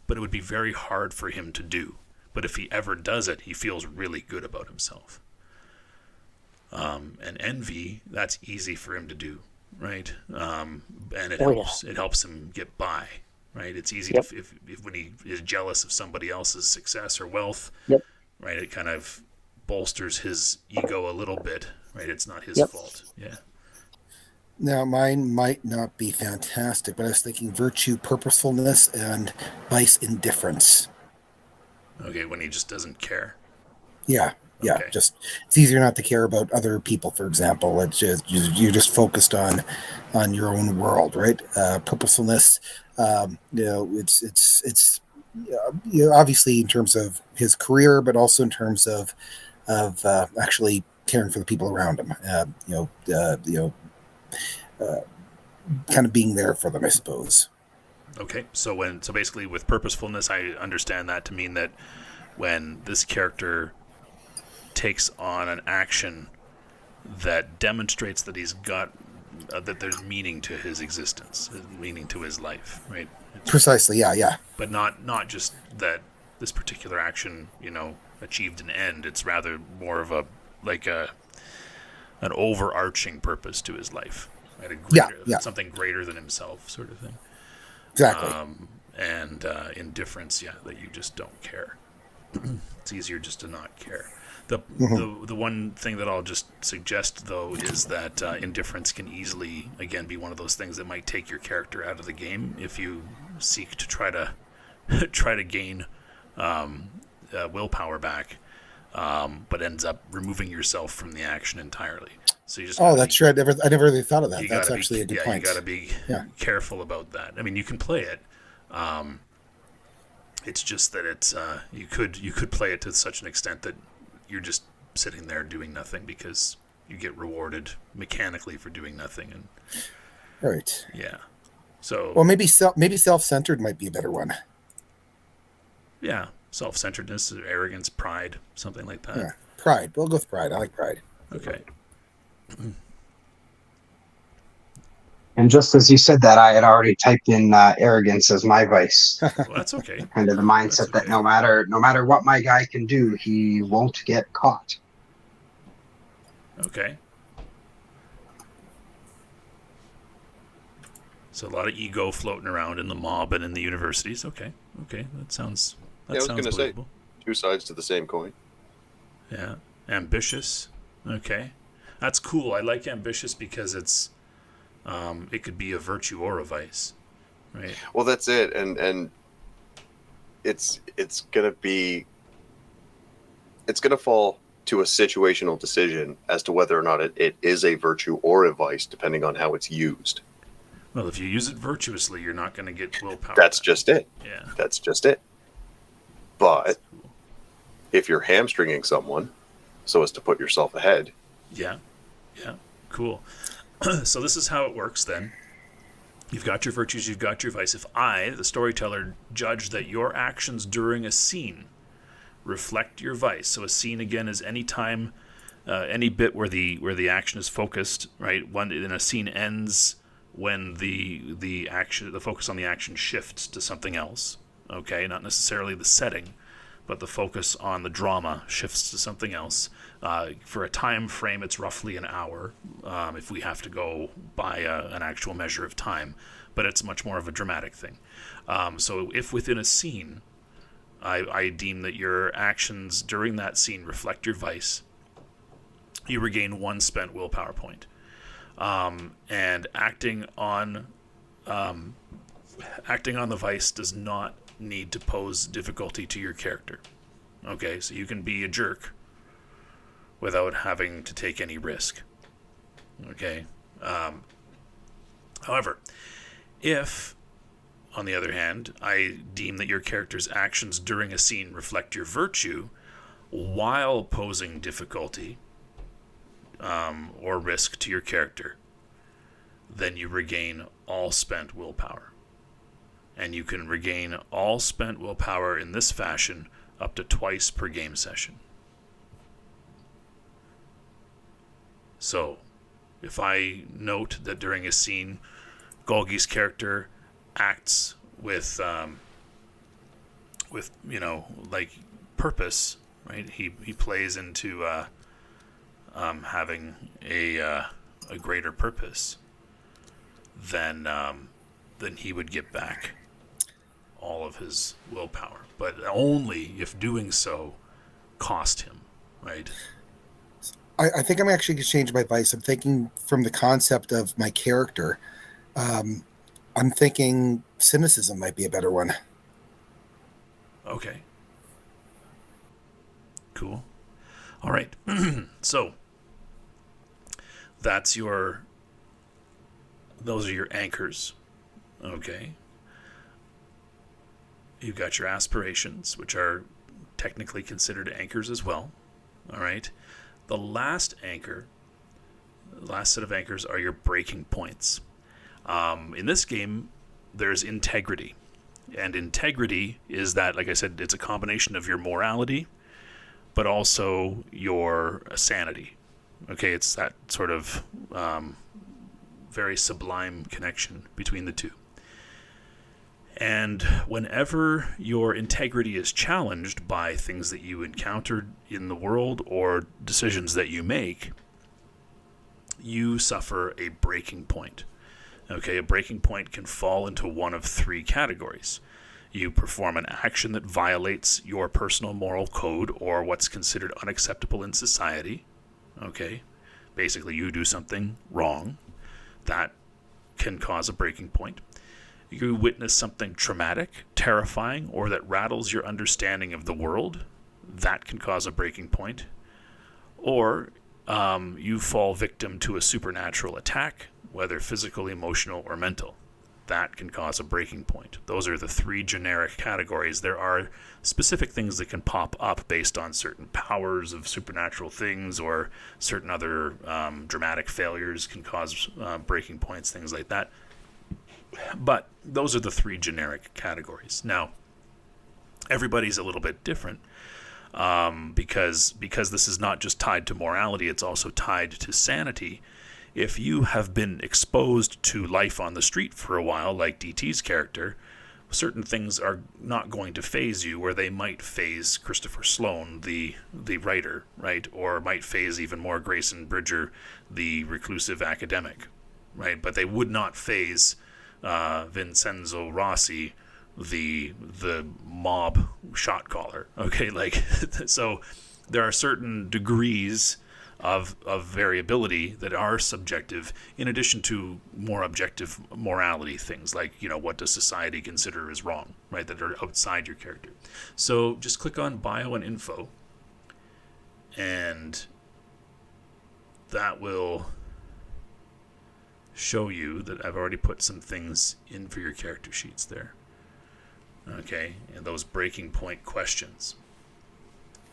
but it would be very hard for him to do. But if he ever does it, he feels really good about himself. And envy, that's easy for him to do, right? And it helps him get by, right? It's easy if when he is jealous of somebody else's success or wealth, right? It kind of bolsters his ego a little bit, right? It's not his fault. Yeah. Now, mine might not be fantastic, but I was thinking virtue, purposefulness, and vice, indifference. Okay, when he just doesn't care. Yeah. Okay. Just it's easier not to care about other people, for example. It's just you're just focused on your own world, right? Purposefulness, it's obviously in terms of his career, but also in terms of actually caring for the people around him. Kind of being there for them, I suppose. Okay, so basically with purposefulness, I understand that to mean that when this character takes on an action that demonstrates that he's got that there's meaning to his existence, meaning to his life, right? Precisely, yeah. But not just that this particular action, achieved an end. It's rather more of an overarching purpose to his life, right? Something greater than himself, sort of thing. Exactly. And indifference, that you just don't care. It's easier just to not care. The one thing that I'll just suggest, though, is that indifference can easily, again, be one of those things that might take your character out of the game if you seek to try to gain willpower back, but ends up removing yourself from the action entirely. So you just that's true. I never really thought of that. That's actually a good point. You got to be careful about that. I mean, you can play it. It's just that it's you could play it to such an extent that you're just sitting there doing nothing because you get rewarded mechanically for doing nothing. And right. Yeah. So maybe self-centered might be a better one. Yeah, self-centeredness, arrogance, pride, something like that. Yeah, pride. We'll go with pride. I like pride. Okay. And just as you said that, I had already typed in arrogance as my vice. Well, that's okay. Kind of the mindset that no matter what my guy can do, he won't get caught. Okay. So a lot of ego floating around in the mob and in the universities. Okay, that sounds. I was going to say, two sides to the same coin. Yeah, ambitious. Okay, that's cool. I like ambitious because it's. It could be a virtue or a vice, right? Well, that's it, and it's gonna fall to a situational decision as to whether or not it is a virtue or a vice, depending on how it's used. Well, if you use it virtuously, you're not going to get willpower. That's just it. Yeah, that's just it. But cool. If you're hamstringing someone so as to put yourself ahead, yeah, cool. So this is how it works then. You've got your virtues, you've got your vice. If I, the storyteller, judge that your actions during a scene reflect your vice, so a scene again is any time, any bit where the action is focused, right? One in a scene ends when the focus on the action shifts to something else. Okay, not necessarily the setting, but the focus on the drama shifts to something else. For a time frame, it's roughly an hour, if we have to go by an actual measure of time, but it's much more of a dramatic thing. So if within a scene, I deem that your actions during that scene reflect your vice, you regain 1 spent willpower point. And acting on the vice does not need to pose difficulty to your character. Okay, so you can be a jerk without having to take any risk. Okay. However, if, on the other hand, I deem that your character's actions during a scene reflect your virtue while posing difficulty or risk to your character, then you regain all spent willpower. And you can regain all spent willpower in this fashion up to twice per game session. So, if I note that during a scene, Golgi's character acts with purpose, right? He plays into having a greater purpose, then he would get back all of his willpower, but only if doing so cost him, right? I think I'm actually going to change my advice. I'm thinking from the concept of my character. I'm thinking cynicism might be a better one. Okay. Cool. All right. So those are your anchors. Okay. You've got your aspirations, which are technically considered anchors as well. All right. The last set of anchors are your breaking points. In this game, there's integrity. And integrity is that, like I said, it's a combination of your morality, but also your sanity. Okay, it's that sort of very sublime connection between the two. And whenever your integrity is challenged by things that you encountered in the world or decisions that you make, you suffer a breaking point. Okay, a breaking point can fall into one of three categories. You perform an action that violates your personal moral code or what's considered unacceptable in society. Okay, basically you do something wrong. That can cause a breaking point. You witness something traumatic, terrifying, or that rattles your understanding of the world. That can cause a breaking point. Or you fall victim to a supernatural attack, whether physical, emotional, or mental. That can cause a breaking point. Those are the three generic categories. There are specific things that can pop up based on certain powers of supernatural things, or certain other dramatic failures can cause breaking points, things like that. But those are the three generic categories. Now, everybody's a little bit different because this is not just tied to morality, it's also tied to sanity. If you have been exposed to life on the street for a while, like DT's character, certain things are not going to faze you, where they might faze Christopher Sloan, the writer, right? Or might faze even more Grayson Bridger, the reclusive academic, right? But they would not faze Vincenzo Rossi, the mob shot caller. Okay, like so there are certain degrees of variability that are subjective, in addition to more objective morality things like, what does society consider as wrong, right, that are outside your character. So just click on bio and info, and that will show you that I've already put some things in for your character sheets there. Okay, and those breaking point questions.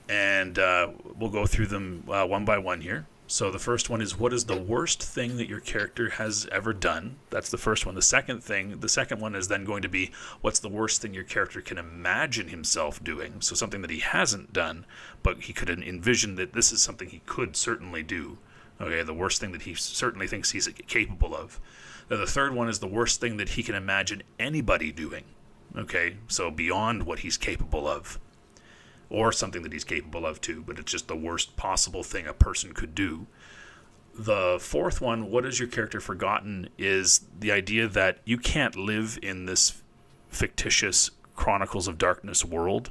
And we'll go through them one by one here. So the first one is, what is the worst thing that your character has ever done? That's the first one. The second one is then going to be, what's the worst thing your character can imagine himself doing? So something that he hasn't done, but he could envision that this is something he could certainly do. Okay, the worst thing that he certainly thinks he's capable of. Then the third one is the worst thing that he can imagine anybody doing. Okay, so beyond what he's capable of. Or something that he's capable of too, but it's just the worst possible thing a person could do. The fourth one, what has your character forgotten, is the idea that you can't live in this fictitious Chronicles of Darkness world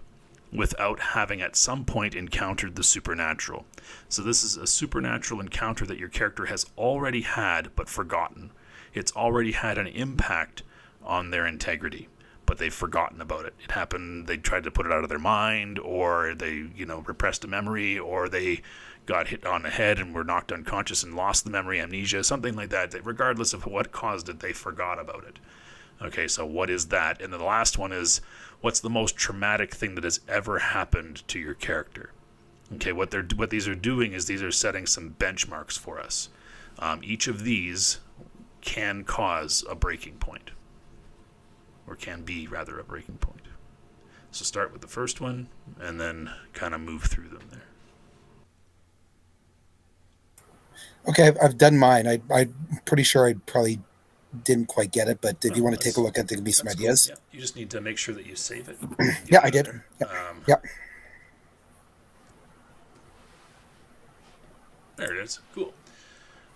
without having at some point encountered the supernatural. So this is a supernatural encounter that your character has already had but forgotten. It's already had an impact on their integrity, but they've forgotten about it. It happened, they tried to put it out of their mind, or they, repressed a memory, or they got hit on the head and were knocked unconscious and lost the memory, amnesia, something like that. Regardless of what caused it, they forgot about it. Okay, so what is that? And then the last one is, what's the most traumatic thing that has ever happened to your character? Okay, what these are doing is these are setting some benchmarks for us. Each of these can cause a breaking point, or can be rather a breaking point. So start with the first one, and then kind of move through them there. Okay, I've done mine. I'm pretty sure I probably didn't quite get it, but if you want to take a look at it, give me some ideas. Cool. Yeah, you just need to make sure that you save it. Yeah, I did. Yeah. There it is. Cool.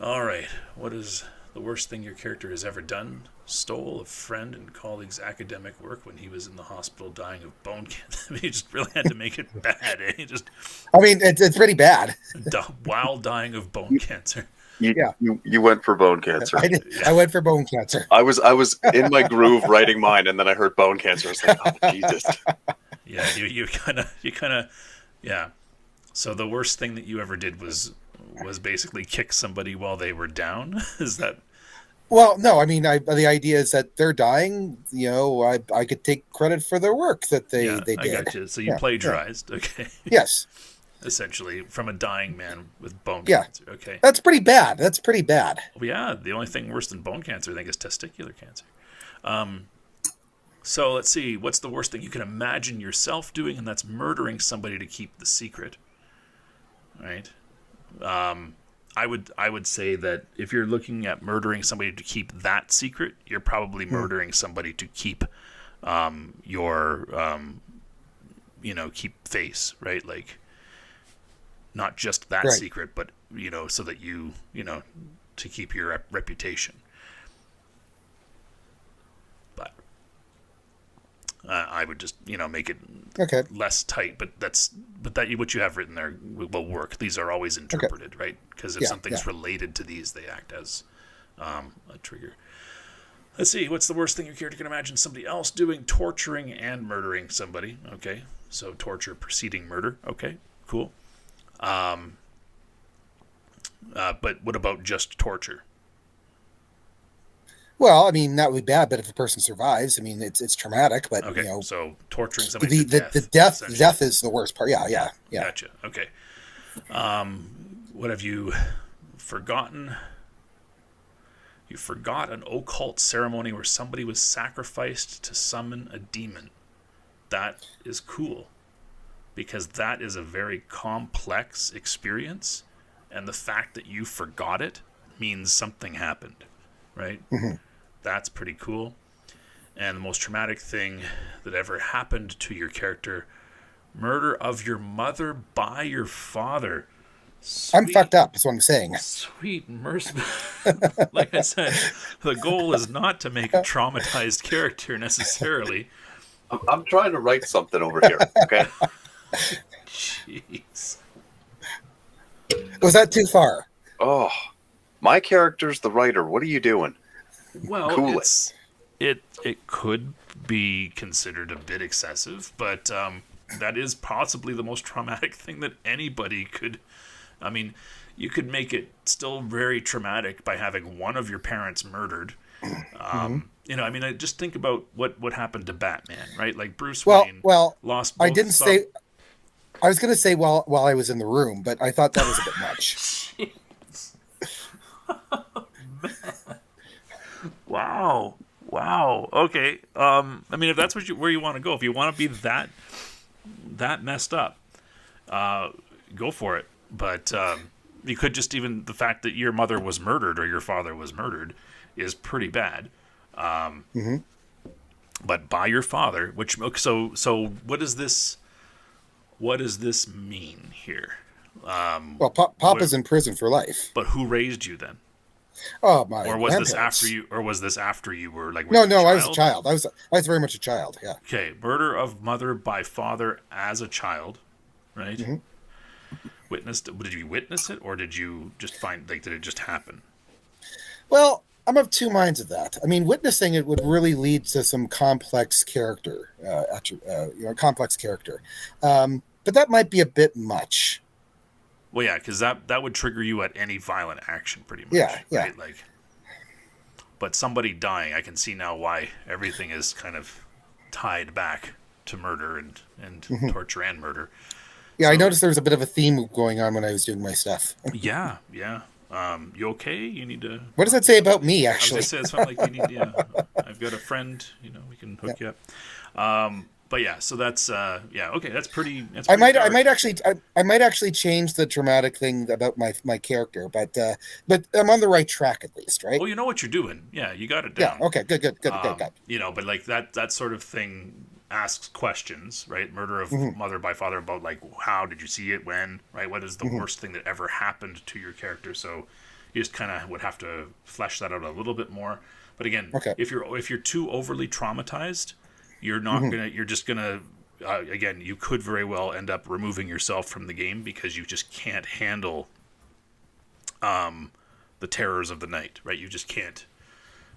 All right. What is the worst thing your character has ever done? Stole a friend and colleague's academic work when he was in the hospital dying of bone cancer. I mean, you just really had to make it bad. Eh? I mean, it's pretty bad. While dying of bone cancer. You went for bone cancer. I did. Yeah. I went for bone cancer. I was in my groove writing mine, and then I heard bone cancer. I was like, oh, Jesus. Yeah, you kind of, yeah. So the worst thing that you ever did was basically kick somebody while they were down. Is that? Well, no. I mean, the idea is that they're dying. I could take credit for their work that they did. I got you. So you plagiarized. Yeah. Okay. Yes. Essentially, from a dying man with bone cancer. Okay. That's pretty bad. Well, yeah. The only thing worse than bone cancer, I think, is testicular cancer. So let's see. What's the worst thing you can imagine yourself doing? And that's murdering somebody to keep the secret. Right. I would say that if you're looking at murdering somebody to keep that secret, you're probably murdering somebody to keep your keep face, right? Like, not just that secret, but so that you to keep your reputation. But I would just make it less tight, but that what you have written there will work. These are always interpreted, right? Because if something's related to these, they act as a trigger. Let's see. What's the worst thing your character can imagine somebody else doing? Torturing and murdering somebody. Okay, so torture preceding murder. Okay, cool. But what about just torture? Well, I mean, that would be bad, but if a person survives, I mean, it's traumatic, but, so torturing somebody to death. The death is the worst part. Yeah. Gotcha. Okay. What have you forgotten? You forgot an occult ceremony where somebody was sacrificed to summon a demon. That is cool, because that is a very complex experience, and the fact that you forgot it means something happened, right? Mm-hmm. That's pretty cool. And the most traumatic thing that ever happened to your character: murder of your mother by your father. I'm fucked up, is what I'm saying. Sweet mercy. Like I said, the goal is not to make a traumatized character necessarily. I'm trying to write something over here, okay? Jeez. Was that too far? Oh, my character's the writer. What are you doing? Well, cool. It could be considered a bit excessive, but that is possibly the most traumatic thing that anybody could. I mean, you could make it still very traumatic by having one of your parents murdered. I mean, just think about what happened to Batman, right? Like Bruce Wayne lost both. I didn't say. I was going to say while I was in the room, but I thought that was a bit much. Wow. Okay. I mean, if that's where you want to go, if you want to be that messed up, go for it. But you could just, even the fact that your mother was murdered or your father was murdered is pretty bad. But by your father, so what does this mean here? Well, Papa's in prison for life. But who raised you then? Oh, my! Or was this after you? Or was this after you were like? No, I was a child. I was very much a child. Yeah. Okay, murder of mother by father as a child, right? Mm-hmm. Did you witness it, or did you just did it just happen? Well, I'm of two minds of that. I mean, witnessing it would really lead to some complex character, complex character. But that might be a bit much. Well, yeah, because that would trigger you at any violent action, pretty much. Yeah, yeah. Right? Like, but somebody dying, I can see now why everything is kind of tied back to murder and torture and murder. Yeah, So, I noticed there was a bit of a theme going on when I was doing my stuff. yeah. You okay? You need to. What does that say about me, I was actually? gonna say it's something like you need. Yeah, I've got a friend. We can hook you up. But yeah, so that's okay. That's pretty. I might dark. I might actually change the traumatic thing about my character, but I'm on the right track at least, right? Well, you know what you're doing. Yeah, you got it Yeah. down. Okay. Good. But like that sort of thing asks questions, right? Murder of mother by father, about like how did you see it, when, right? What is the worst thing that ever happened to your character? So you just kind of would have to flesh that out a little bit more. But again, Okay. if you're too overly traumatized, you're not you're just gonna again, you could very well end up removing yourself from the game because you just can't handle the terrors of the night, right? You just can't.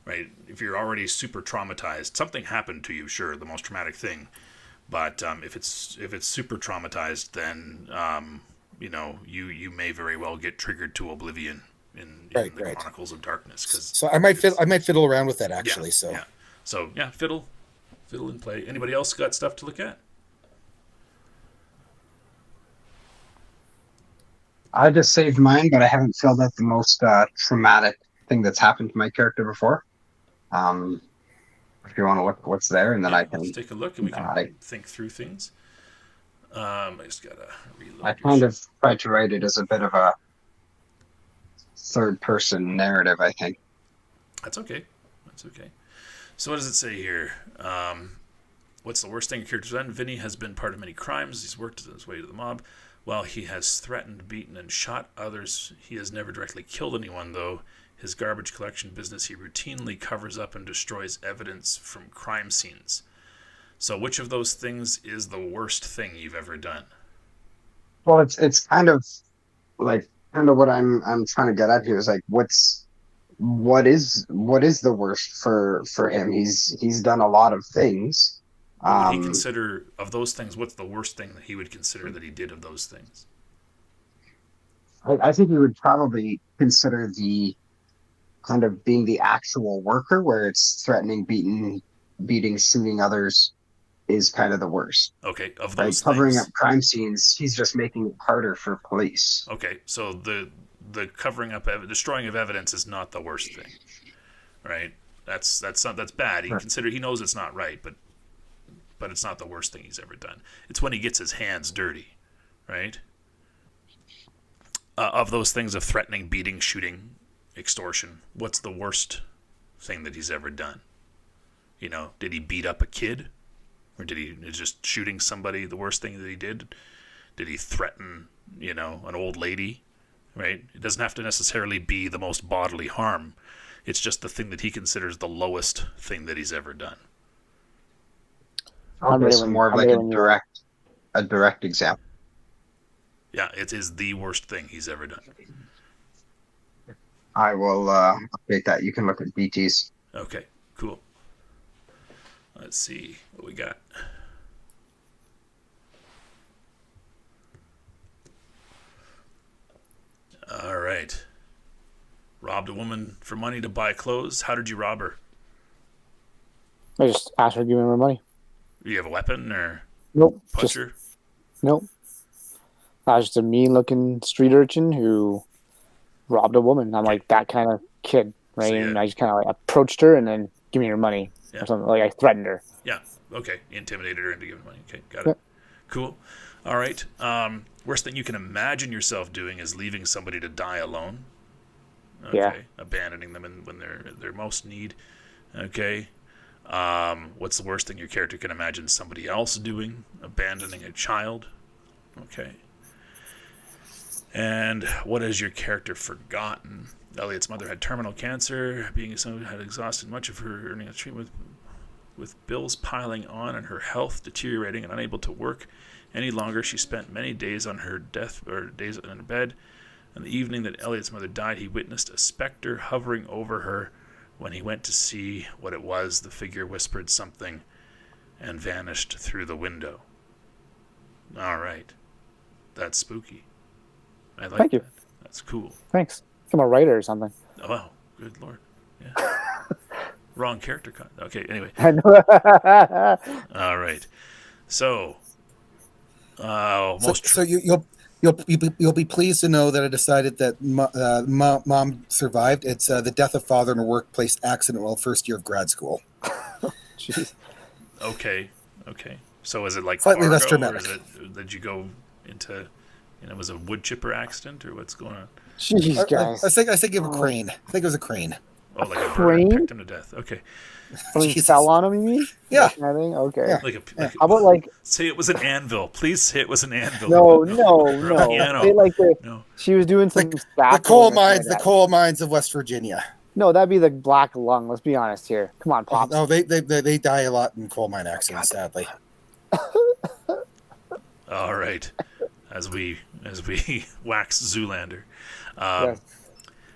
Right? If you're already super traumatized, something happened to you, sure, the most traumatic thing. But if it's super traumatized, then you may very well get triggered to oblivion in the Chronicles of Darkness. So I might fiddle around with that actually. Fiddle and play. Anybody else got stuff to look at? I just saved mine, but I haven't filled out the most traumatic thing that's happened to my character before. If you want to look at what's there, and then I can let's take a look and we can think through things. I just gotta reload. I kind of tried to write it as a bit of a third-person narrative, I think. That's okay. So what does it say here? What's the worst thing your character's done? Vinny has been part of many crimes. He's worked his way to the mob. While he has threatened, beaten, and shot others, he has never directly killed anyone, though. His garbage collection business, he routinely covers up and destroys evidence from crime scenes. So which of those things is the worst thing you've ever done? Well, it's kind of what I'm trying to get at here is like what is the worst for him? He's done a lot of things. What would he consider of those things? What's the worst thing that he would consider that he did of those things? I think he would probably consider the kind of being the actual worker, where it's threatening, beating, shooting others, is kind of the worst. Okay, of those things. Covering up crime scenes, he's just making it harder for police. Okay, so the covering up, destroying of evidence is not the worst thing, right? That's bad. He knows it's not right, but it's not the worst thing he's ever done. It's when he gets his hands dirty, right? Of those things of threatening, beating, shooting, extortion, what's the worst thing that he's ever done? Did he beat up a kid? Or did he just shooting somebody the worst thing that he did? Did he threaten, an old lady? Right? It doesn't have to necessarily be the most bodily harm. It's just the thing that he considers the lowest thing that he's ever done. Okay, so more of like a direct example. Yeah, it is the worst thing he's ever done. I will update that. You can look at BTs. Okay, cool. Let's see what we got. All right. Robbed a woman for money to buy clothes. How did you rob her? I just asked her to give me my money. Do you have a weapon or Nope. puncher? Nope. I was just a mean-looking street urchin who robbed a woman. I'm like that kind of kid, right? So, And I just kind of like approached her and then give me your money or something. Like I threatened her. Yeah. Okay. You intimidated her into giving money. Okay. Got it. Cool. All right. Worst thing you can imagine yourself doing is leaving somebody to die alone. Okay. Yeah. Abandoning them when they're in their most need. Okay. What's the worst thing your character can imagine somebody else doing? Abandoning a child. Okay. And what has your character forgotten? Elliot's mother had terminal cancer. Being someone had exhausted much of her earning a treatment with bills piling on and her health deteriorating and unable to work any longer. She spent many days on her days in her bed. On the evening that Elliot's mother died, he witnessed a specter hovering over her When he went to see what it was, the figure whispered something and vanished through the window. All right. That's spooky. I like Thank you. that. That's cool. Thanks. I'm a writer or something. Oh, wow. Good Lord. Yeah. Wrong character cut. Okay, anyway. I know. All right. So, most So you'll be pleased to know that I decided that mom survived. It's the death of father in a workplace accident while first year of grad school. Jeez. okay. So is it like Slightly less Fargo, or dramatic. did you go into, was it a wood chipper accident, or what's going on? Jeez, guys. I think of a crane. I think it was a crane. Oh, like a bird Crane? picked him to death. Okay. Something Jesus. fell on him, you mean? Yeah. That kind of thing? Okay. Yeah. Like How about like say it was an anvil. Please say it was an anvil. no. Or a piano. Say like No. she was doing some The scaffolding coal or something mines, like the that. coal mines of West Virginia. No, that'd be the black lung. Let's be honest here. Come on, pops. No, they die a lot in coal mine accidents, sadly. All right. As we wax Zoolander. Yes.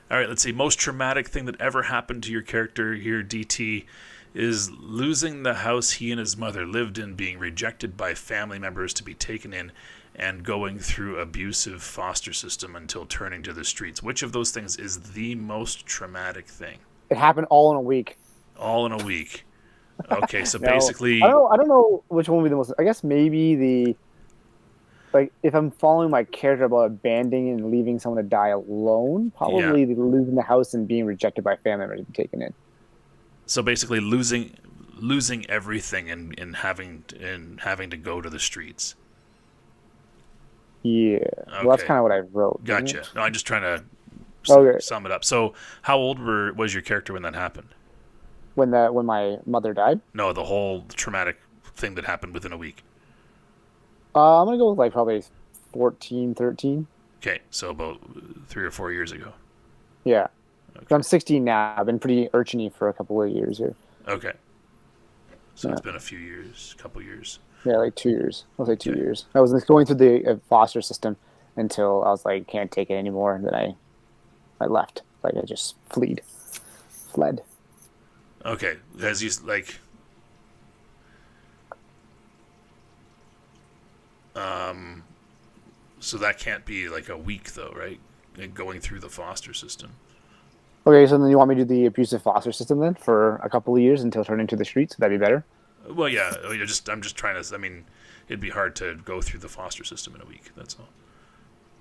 All right, let's see. Most traumatic thing that ever happened to your character here, DT, is losing the house he and his mother lived in, being rejected by family members to be taken in, and going through abusive foster system until turning to the streets. Which of those things is the most traumatic thing? It happened all in a week. All in a week. Okay, so No, basically, I don't know which one would be the most. I guess maybe if I'm following my character about abandoning and leaving someone to die alone, probably losing the house and being rejected by family members to be taken in. so basically losing everything and having to go to the streets. Yeah, well, that's Okay. kind of what I wrote. isn't Gotcha. it? No, I'm just trying to Okay. sum it up. So, how old was your character when that happened? When my mother died, No, the whole traumatic thing that happened within a week. I'm gonna go with like probably 14, 13. Okay, so about 3 or 4 years ago. Yeah, Okay. I'm 16 now. I've been pretty urchiny for a couple of years here. Okay. So Yeah. it's been a few years, couple years. Yeah, like 2 years. I'll say 2 Okay. years. I was going through the foster system until I was like, can't take it anymore, and then I left. Like I just fled. Okay, as you like. So that can't be like a week though, right? Like going through the foster system. Okay, so then you want me to do the abusive foster system then for a couple of years until turning to the streets? Would that be better? Well, yeah. I'm just trying to. I mean, it'd be hard to go through the foster system in a week. That's all.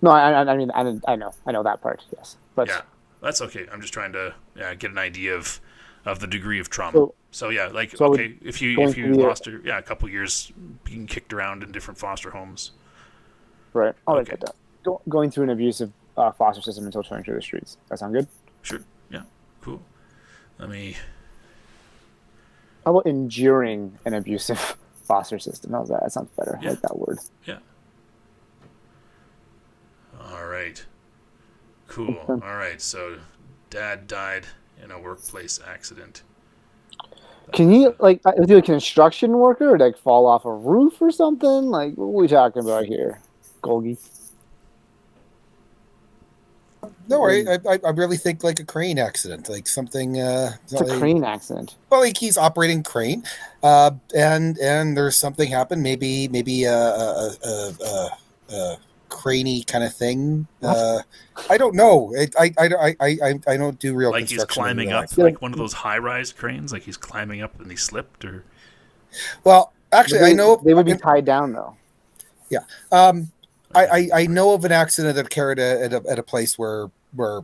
No, I mean I know that part. Yes, but Yeah, that's okay. I'm just trying to get an idea of the degree of trauma. So yeah, like so okay, if you going through the- lost a couple years being kicked around in different foster homes. right. I'll write Okay. that down. Going through an abusive foster system until turning to the streets. That sound good? Sure. Yeah. Cool. Let me. How about enduring an abusive foster system? How's that? That sounds better. Yeah. I like that word. Yeah. All right. Cool. All right. So, Dad died in a workplace accident. Can he is he a construction worker or like fall off a roof or something? Like what are we talking about here, Golgi? No worry, I really think like a crane accident, like something. It's a crane accident. Well, like he's operating crane, and there's something happened. Maybe a craney kind of thing. I don't know. I don't do real Like he's construction in climbing real up, life. like one of those high-rise cranes. Like he's climbing up and he slipped, or Well, actually, I know they would be tied down though. I know of an accident that occurred at a place where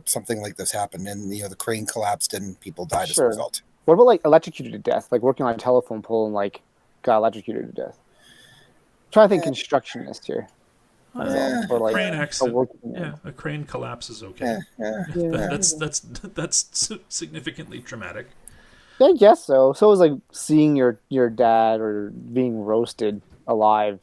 something like this happened, and the crane collapsed and people died as a Sure. result. What about like electrocuted to death? Like working on a telephone pole and like got electrocuted to death. trying to think constructionist here. Or like crane a accident. working, Yeah, a crane collapse is okay. Yeah. That's significantly traumatic. I guess so. So it was like seeing your dad or being roasted alive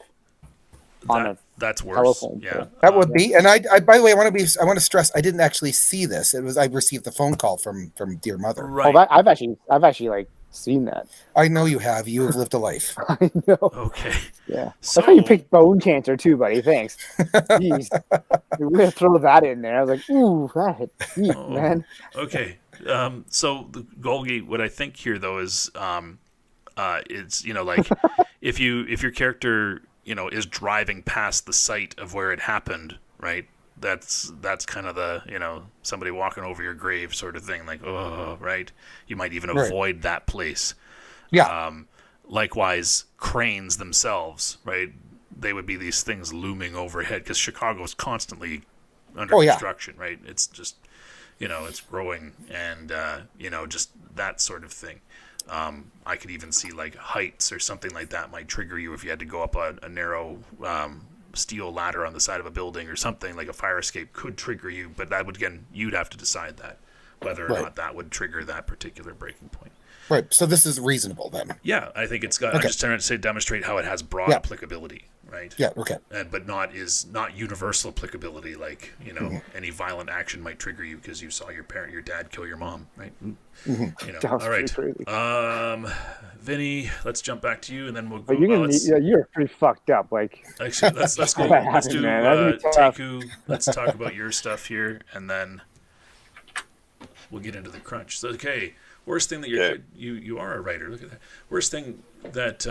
on a That's worse. telephone Yeah, pole. That would be, and I by the way, I want to stress, I didn't actually see this. I received the phone call from dear mother. right. Oh, I've actually like seen that. I know you have. You have lived a life. I know. Okay. Yeah. So That's how you picked bone cancer too, buddy. Thanks. Jeez. We're gonna throw that in there. I was like, ooh, that hit deep, Oh. man. Okay. So the Golgi, what I think here though is, it's like if your character is driving past the site of where it happened, right? That's kind of the somebody walking over your grave sort of thing, like, oh, right. You might even Right. avoid that place. Yeah. Likewise, cranes themselves, right? They would be these things looming overhead because Chicago is constantly under Oh, yeah. construction, right? It's just, it's growing and, just that sort of thing. I could even see like heights or something like that might trigger you if you had to go up a narrow steel ladder on the side of a building or something. Like a fire escape could trigger you, but that would, again, you'd have to decide that whether or Right. not that would trigger that particular breaking point. Right. So this is reasonable then. Yeah, I think it's got. I'm Okay. just trying to demonstrate how it has broad Yeah. applicability, right? Yeah. Okay. But not universal applicability. Like any violent action might trigger you because you saw your dad kill your mom, right? That was All right. pretty crazy. Vinny, let's jump back to you, and then we'll go. But you're pretty fucked up. Like, Actually, let's go. That Let's happened, do man. That'd be tough. Teku. Let's talk about your stuff here, and then we'll get into the crunch. So, okay. Worst thing that you are a writer. Look at that. Worst thing that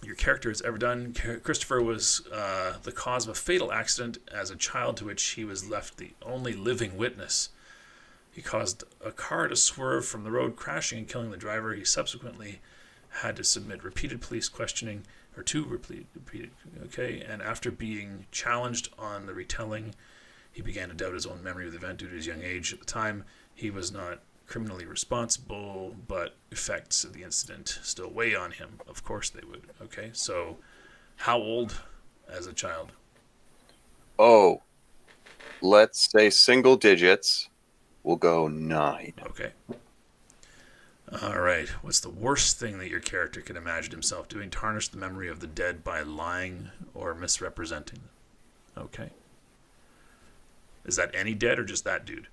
your character has ever done. Christopher was the cause of a fatal accident as a child to which he was left the only living witness. He caused a car to swerve from the road, crashing and killing the driver. He subsequently had to submit repeated police questioning, or two repeated. Okay, and after being challenged on the retelling, he began to doubt his own memory of the event due to his young age. At the time, he was not criminally responsible, but effects of the incident still weigh on him. Of course they would. Okay, so how old as a child? Oh, let's say single digits. We'll go 9. Okay. All right. What's the worst thing that your character can imagine himself doing? Tarnish the memory of the dead by lying or misrepresenting them. Okay. Is that any dead or just that dude?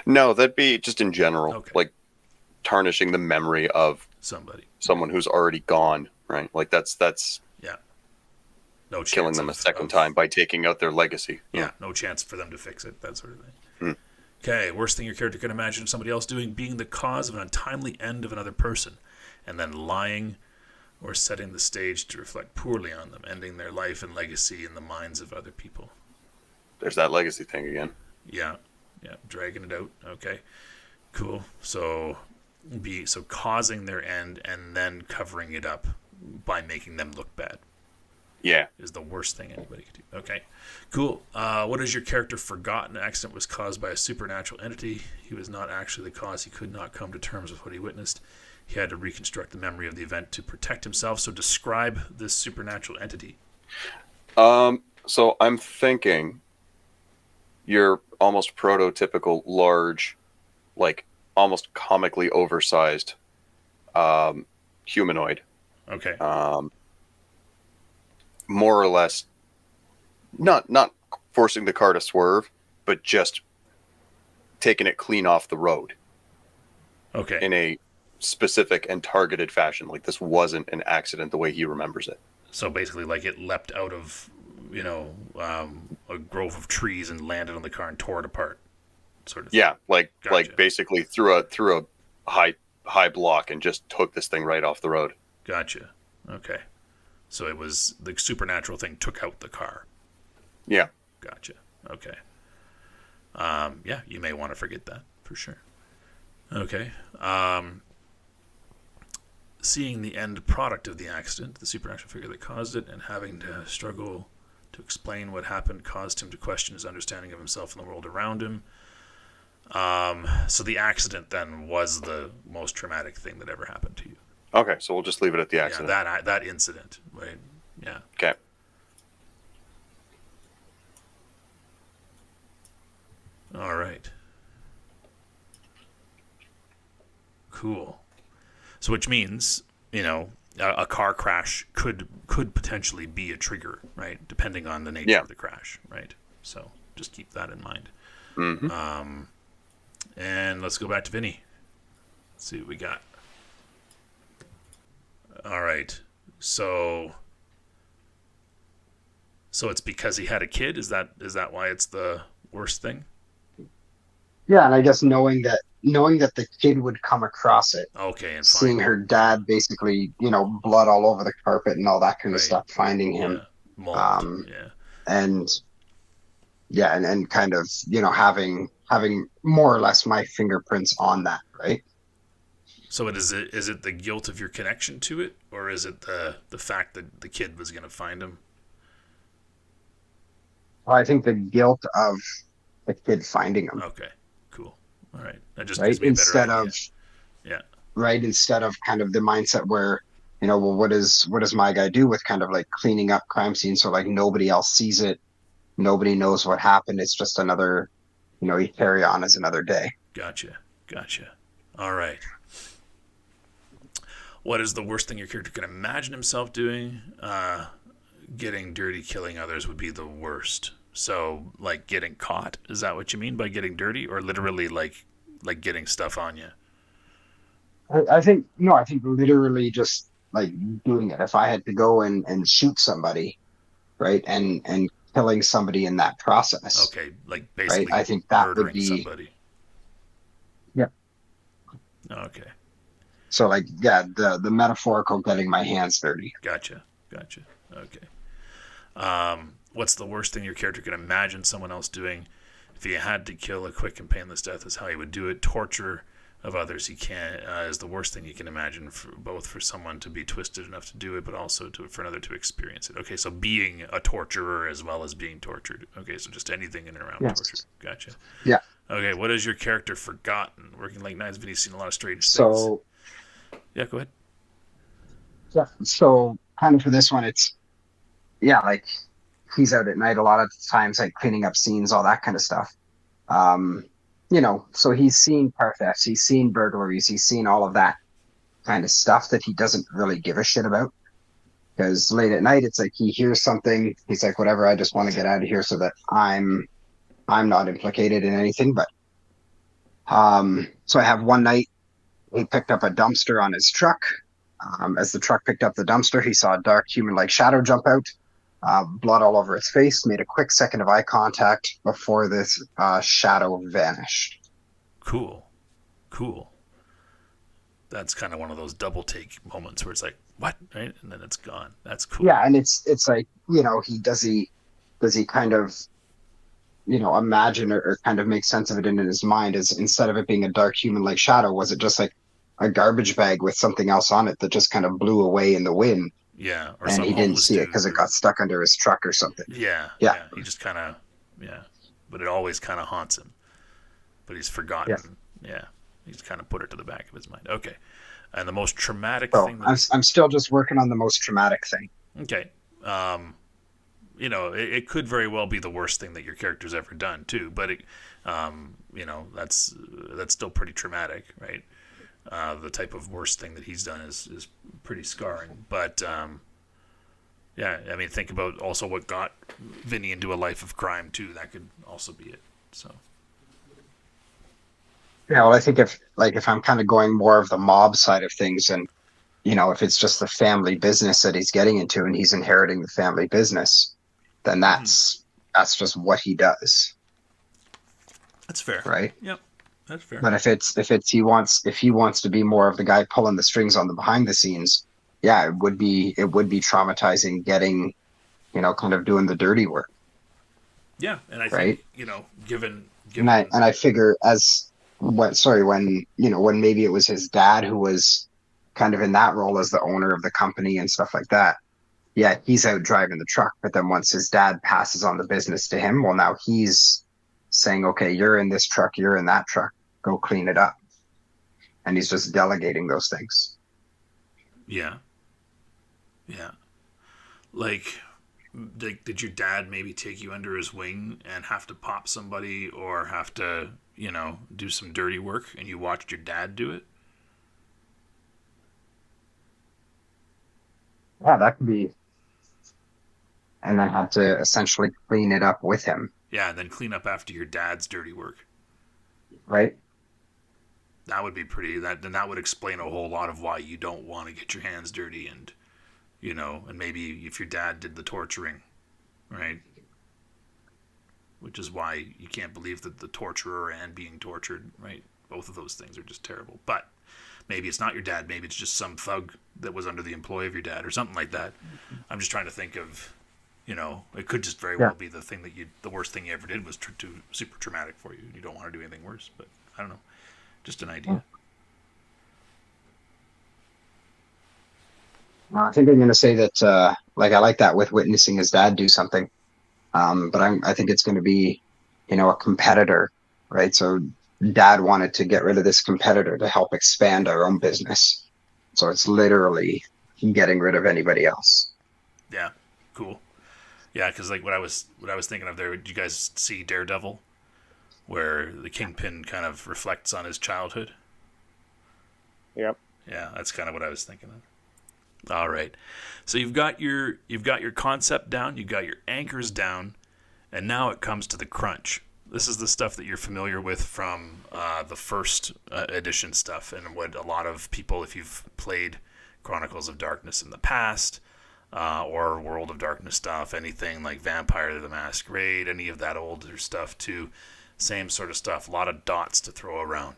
No, that'd be just in general, Okay. like tarnishing the memory of Somebody. someone who's already gone, right? Like that's Yeah. No chance. killing them a second time by taking out their legacy. Yeah. No chance for them to fix it. That sort of thing. Hmm. Okay. Worst thing your character can imagine somebody else doing: being the cause of an untimely end of another person, and then lying or setting the stage to reflect poorly on them, ending their life and legacy in the minds of other people. There's that legacy thing again. Yeah, dragging it out. Okay, cool. So causing their end and then covering it up by making them look bad Yeah. is the worst thing anybody could do. Okay, cool. What is your character forgot? An accident was caused by a supernatural entity. He was not actually the cause. He could not come to terms with what he witnessed. He had to reconstruct the memory of the event to protect himself. So describe this supernatural entity. So I'm thinking you're almost prototypical large, like almost comically oversized humanoid. Okay. More or less not forcing the car to swerve, but just taking it clean off the road Okay. in a specific and targeted fashion. Like this wasn't an accident the way he remembers it. So basically, like it leapt out of, a grove of trees and landed on the car and tore it apart, sort of. Yeah, like Gotcha. basically through a high block and just took this thing right off the road. Gotcha. Okay. So it was the supernatural thing took out the car. Yeah. Gotcha. Okay. Yeah, you may want to forget that for sure. Okay. Seeing the end product of the accident, the supernatural figure that caused it, and having to struggle to explain what happened caused him to question his understanding of himself and the world around him. So the accident then was the most traumatic thing that ever happened to you. Okay, so we'll just leave it at the accident. Yeah, that incident, right? Yeah. Okay. All right. Cool. So which means, a car crash could potentially be a trigger, right? Depending on the nature of the crash, right? So just keep that in mind. Mm-hmm. And let's go back to Vinny. Let's see what we got. All right. So it's because he had a kid? Is that why it's the worst thing? Yeah, and I guess knowing that the kid would come across it, Okay, and seeing find it. her Yeah. dad basically, blood all over the carpet and all that kind of Right. stuff, finding him, Yeah. Mauled. um, Yeah. and yeah, and kind of, having more or less my fingerprints on that, right? So is it the guilt of your connection to it, or is it the fact that the kid was gonna find him? I think the guilt of the kid finding him, Okay. Cool. All right. That just right? gives me a better idea. Yeah. Instead of kind of the mindset where, well, what does my guy do with kind of like cleaning up crime scenes so like nobody else sees it, nobody knows what happened. It's just another, you carry on as another day. Gotcha. Gotcha. All right. What is the worst thing your character can imagine himself doing? Getting dirty, killing others would be the worst. So, like getting caught. Is that what you mean by getting dirty, or literally like getting stuff on you? I think no, I think literally just like doing it. If I had to go and shoot somebody, right, and killing somebody in that process, Okay, like right, basically I think that would murdering be. somebody. Yeah. Okay, So like, yeah, the metaphorical getting my hands dirty. gotcha, gotcha. Okay. What's the worst thing your character can imagine someone else doing? If he had to kill, a quick and painless death is how he would do it. Torture of others he can't is the worst thing you can imagine, both for someone to be twisted enough to do it, but also for another to experience it. Okay, so being a torturer as well as being tortured. Okay, so just anything in and around torture. Yes. Gotcha. Yeah. Okay, what has your character forgotten? Working late nights, Vinny's seen a lot of strange things. So Yeah, go ahead. yeah. So kind of for this one, it's yeah, like he's out at night a lot of times, like cleaning up scenes, all that kind of stuff. Um, so he's seen car thefts, he's seen burglaries, he's seen all of that kind of stuff that he doesn't really give a shit about. Because late at night, it's like he hears something, he's like, whatever, I just want to get out of here so that I'm not implicated in anything. But so I have one night he picked up a dumpster on his truck. As the truck picked up the dumpster, he saw a dark human-like shadow jump out, blood all over his face. Made a quick second of eye contact before this shadow vanished. Cool. Cool. That's kind of one of those double take moments where it's like, what? Right? And then it's gone. That's cool. Yeah, and it's like he kind of imagine or kind of make sense of it in his mind as instead of it being a dark human like shadow, was it just like a garbage bag with something else on it that just kind of blew away in the wind Yeah. Or and some he didn't homeless see it dude. because it got stuck under his truck or something. Yeah. Yeah. Yeah. He just kind of, yeah. But it always kind of haunts him. But he's forgotten. Yeah. Yeah. He's kind of put it to the back of his mind. Okay. And the most traumatic So thing I'm still just working on the most traumatic thing. okay. It could very well be the worst thing that your character's ever done too, but that's still pretty traumatic, right? The type of worst thing that he's done is pretty scarring. But yeah, I mean, think about also what got Vinny into a life of crime too. That could also be it. So Yeah, well, I think if I'm kind of going more of the mob side of things, and if it's just the family business that he's getting into and he's inheriting the family business, then that's just what he does, that's fair. right? Yep, that's fair. But if he wants to be more of the guy pulling the strings on the behind the scenes, yeah, it would be traumatizing getting, kind of doing the dirty work, Yeah, and I right? think given And I figure when maybe it was his dad who was kind of in that role as the owner of the company and stuff like that. Yeah, he's out driving the truck, but then once his dad passes on the business to him, well, now he's saying, okay, you're in this truck, you're in that truck, go clean it up. And he's just delegating those things. yeah, yeah, like. Did your dad maybe take you under his wing and have to pop somebody or have to, do some dirty work and you watched your dad do it? Yeah, that could be. And then have to essentially clean it up with him, Yeah, and then clean up after your dad's dirty work. right? That would be that would explain a whole lot of why you don't want to get your hands dirty and, and maybe if your dad did the torturing, right? which is why you can't believe that the torturer and being tortured, right? Both of those things are just terrible. But maybe it's not your dad. Maybe it's just some thug that was under the employ of your dad or something like that. I'm just trying to think of, it could just very well be the worst thing you ever did was super traumatic for you. You don't want to do anything worse, but I don't know. Just an idea. I think I'm going to say that, I like that with witnessing his dad do something. But I think it's going to be, a competitor, right? So dad wanted to get rid of this competitor to help expand our own business. So it's literally getting rid of anybody else. Yeah, cool. Yeah, because like what I was thinking of there, did you guys see Daredevil, where the Kingpin kind of reflects on his childhood? Yep. Yeah, that's kind of what I was thinking of. All right, so you've got your concept down, you've got your anchors down, and now it comes to the crunch. This is the stuff that you're familiar with from the first edition stuff, and what a lot of people, if you've played Chronicles of Darkness in the past, or World of Darkness stuff, anything like Vampire the Masquerade, any of that older stuff too, same sort of stuff, a lot of dots to throw around.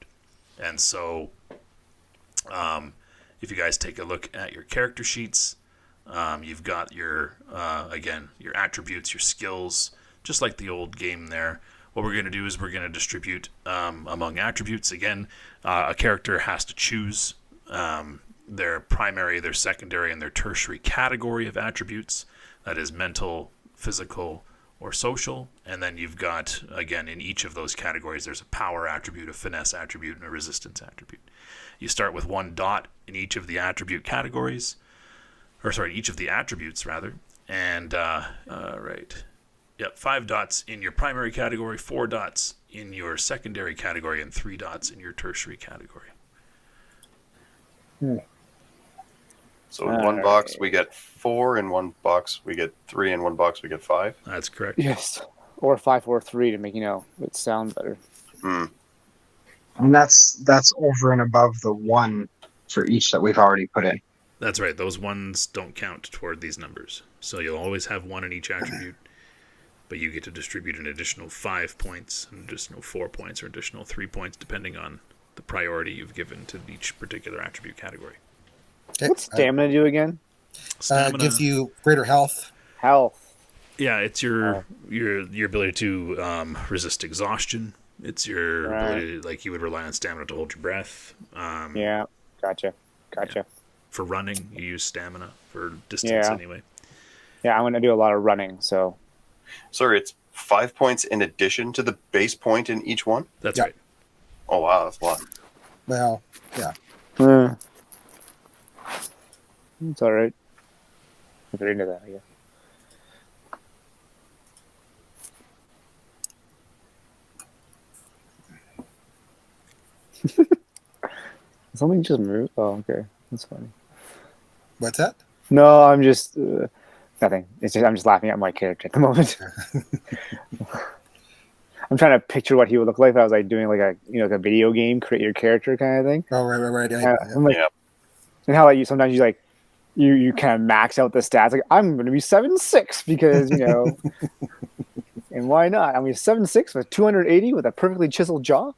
And so if you guys take a look at your character sheets, you've got your attributes, your skills, just like the old game there. What we're going to do is we're going to distribute among attributes. Again, a character has to choose their primary, their secondary, and their tertiary category of attributes. That is mental, physical, or social. And then you've got, again, in each of those categories, there's a power attribute, a finesse attribute, and a resistance attribute. You start with 1 dot in each of the attribute categories, each of the attributes, rather. And, right. Yep, 5 dots in your primary category, 4 dots in your secondary category, and 3 dots in your tertiary category. So in one box we get 4, in one box we get 3, in one box we get 5. That's correct. Yes. Or 5 or 3 to make, it sound better. And that's over and above the 1 for each that we've already put in. That's right. Those ones don't count toward these numbers. So you'll always have 1 in each attribute, but you get to distribute an additional 5 points, an additional 4 points, or additional 3 points, depending on the priority you've given to each particular attribute category. Okay. What's stamina do again? Stamina gives you greater health. Health. Yeah, it's your ability to resist exhaustion. It's your ability to, you would rely on stamina to hold your breath. Yeah, gotcha. Yeah. For running, you use stamina for distance anyway. Yeah, I'm going to do a lot of running, so. Sorry, it's 5 points in addition to the base point in each one? That's right. Oh, wow, that's a lot. Well, yeah. It's all right. If you're into that, I guess. Something just moved. Oh, okay. That's funny. What's that? No, I'm just nothing. I'm just laughing at my character at the moment. I'm trying to picture what he would look like if I was doing a video game, create your character kind of thing. Oh, right. And how sometimes you kind of max out the stats. I'm going to be 7'6" because and why not? I mean 7'6" with 280 with a perfectly chiseled jaw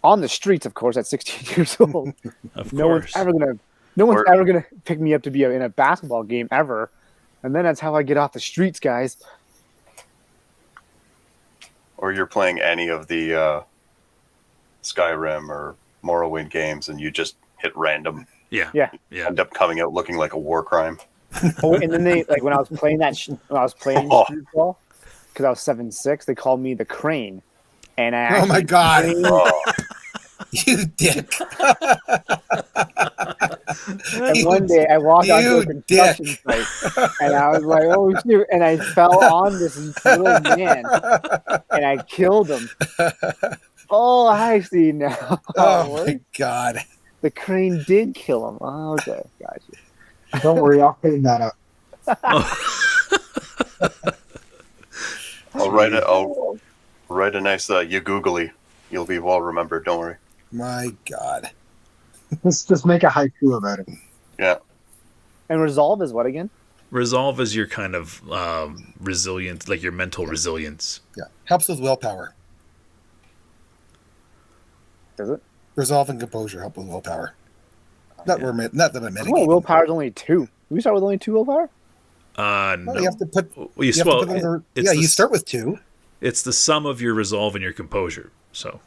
on the streets, of course, at 16 years old. Of No course. one's ever gonna pick me up to be in a basketball game ever, and then that's how I get off the streets, guys. Or you're playing any of the Skyrim or Morrowind games, and you just hit random. Yeah. End up coming out looking like a war crime. Oh, and then they when I was playing streetball, because I was 7'6", they called me the Crane, and I. Oh my God! Oh, You dick! And one day I walked onto a construction site, and I was like, "Oh shoot!" And I fell on this little man, and I killed him. Oh, I see now. Oh my God! The Crane did kill him. Oh, okay, gotcha. Don't worry, I'll clean that up. I'll write a nice you googly. You'll be well remembered. Don't worry. My God! Let's just make a haiku about it. Yeah. And resolve is what again? Resolve is your kind of resilience, like your mental resilience. Yeah, helps with willpower. Does it? Resolve and composure help with willpower. Not that I'm Oh, mitigating. willpower is only 2. Do we start with only 2 willpower? No. You have to put. Well, You have to put them it's you start with 2. It's the sum of your resolve and your composure. So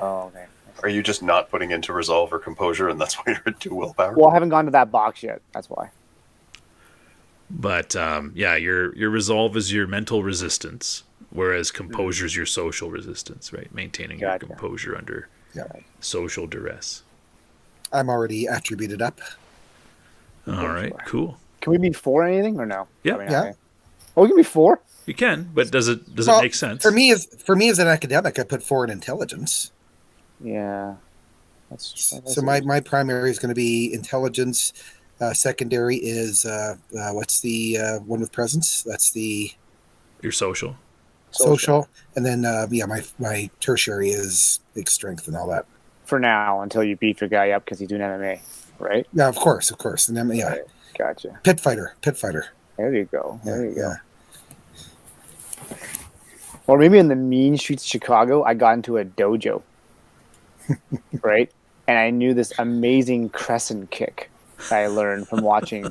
Oh, okay. Are you just not putting into resolve or composure, and that's why you're at 2 willpower? Well, I haven't gone to that box yet. That's why. But your resolve is your mental resistance, whereas composure is your social resistance, right? Maintaining your Gotcha. composure under social duress. I'm already attributed up. All right, cool. Can we be 4 anything or no? Yeah. Probably not, Yeah. right? Oh, we can be 4? You can, but does it Well, make sense? For me as an academic, I put 4 in intelligence. Yeah. That's So my primary is going to be intelligence. Secondary is what's the one with presence? That's the Your social. social. And then my tertiary is big strength and all that. For now, until you beat your guy up because he's doing MMA, right? Yeah, of course. And then Right. Gotcha. pit fighter. There you go. There you go. Yeah. Or maybe in the mean streets of Chicago, I got into a dojo, right? And I knew this amazing crescent kick I learned from watching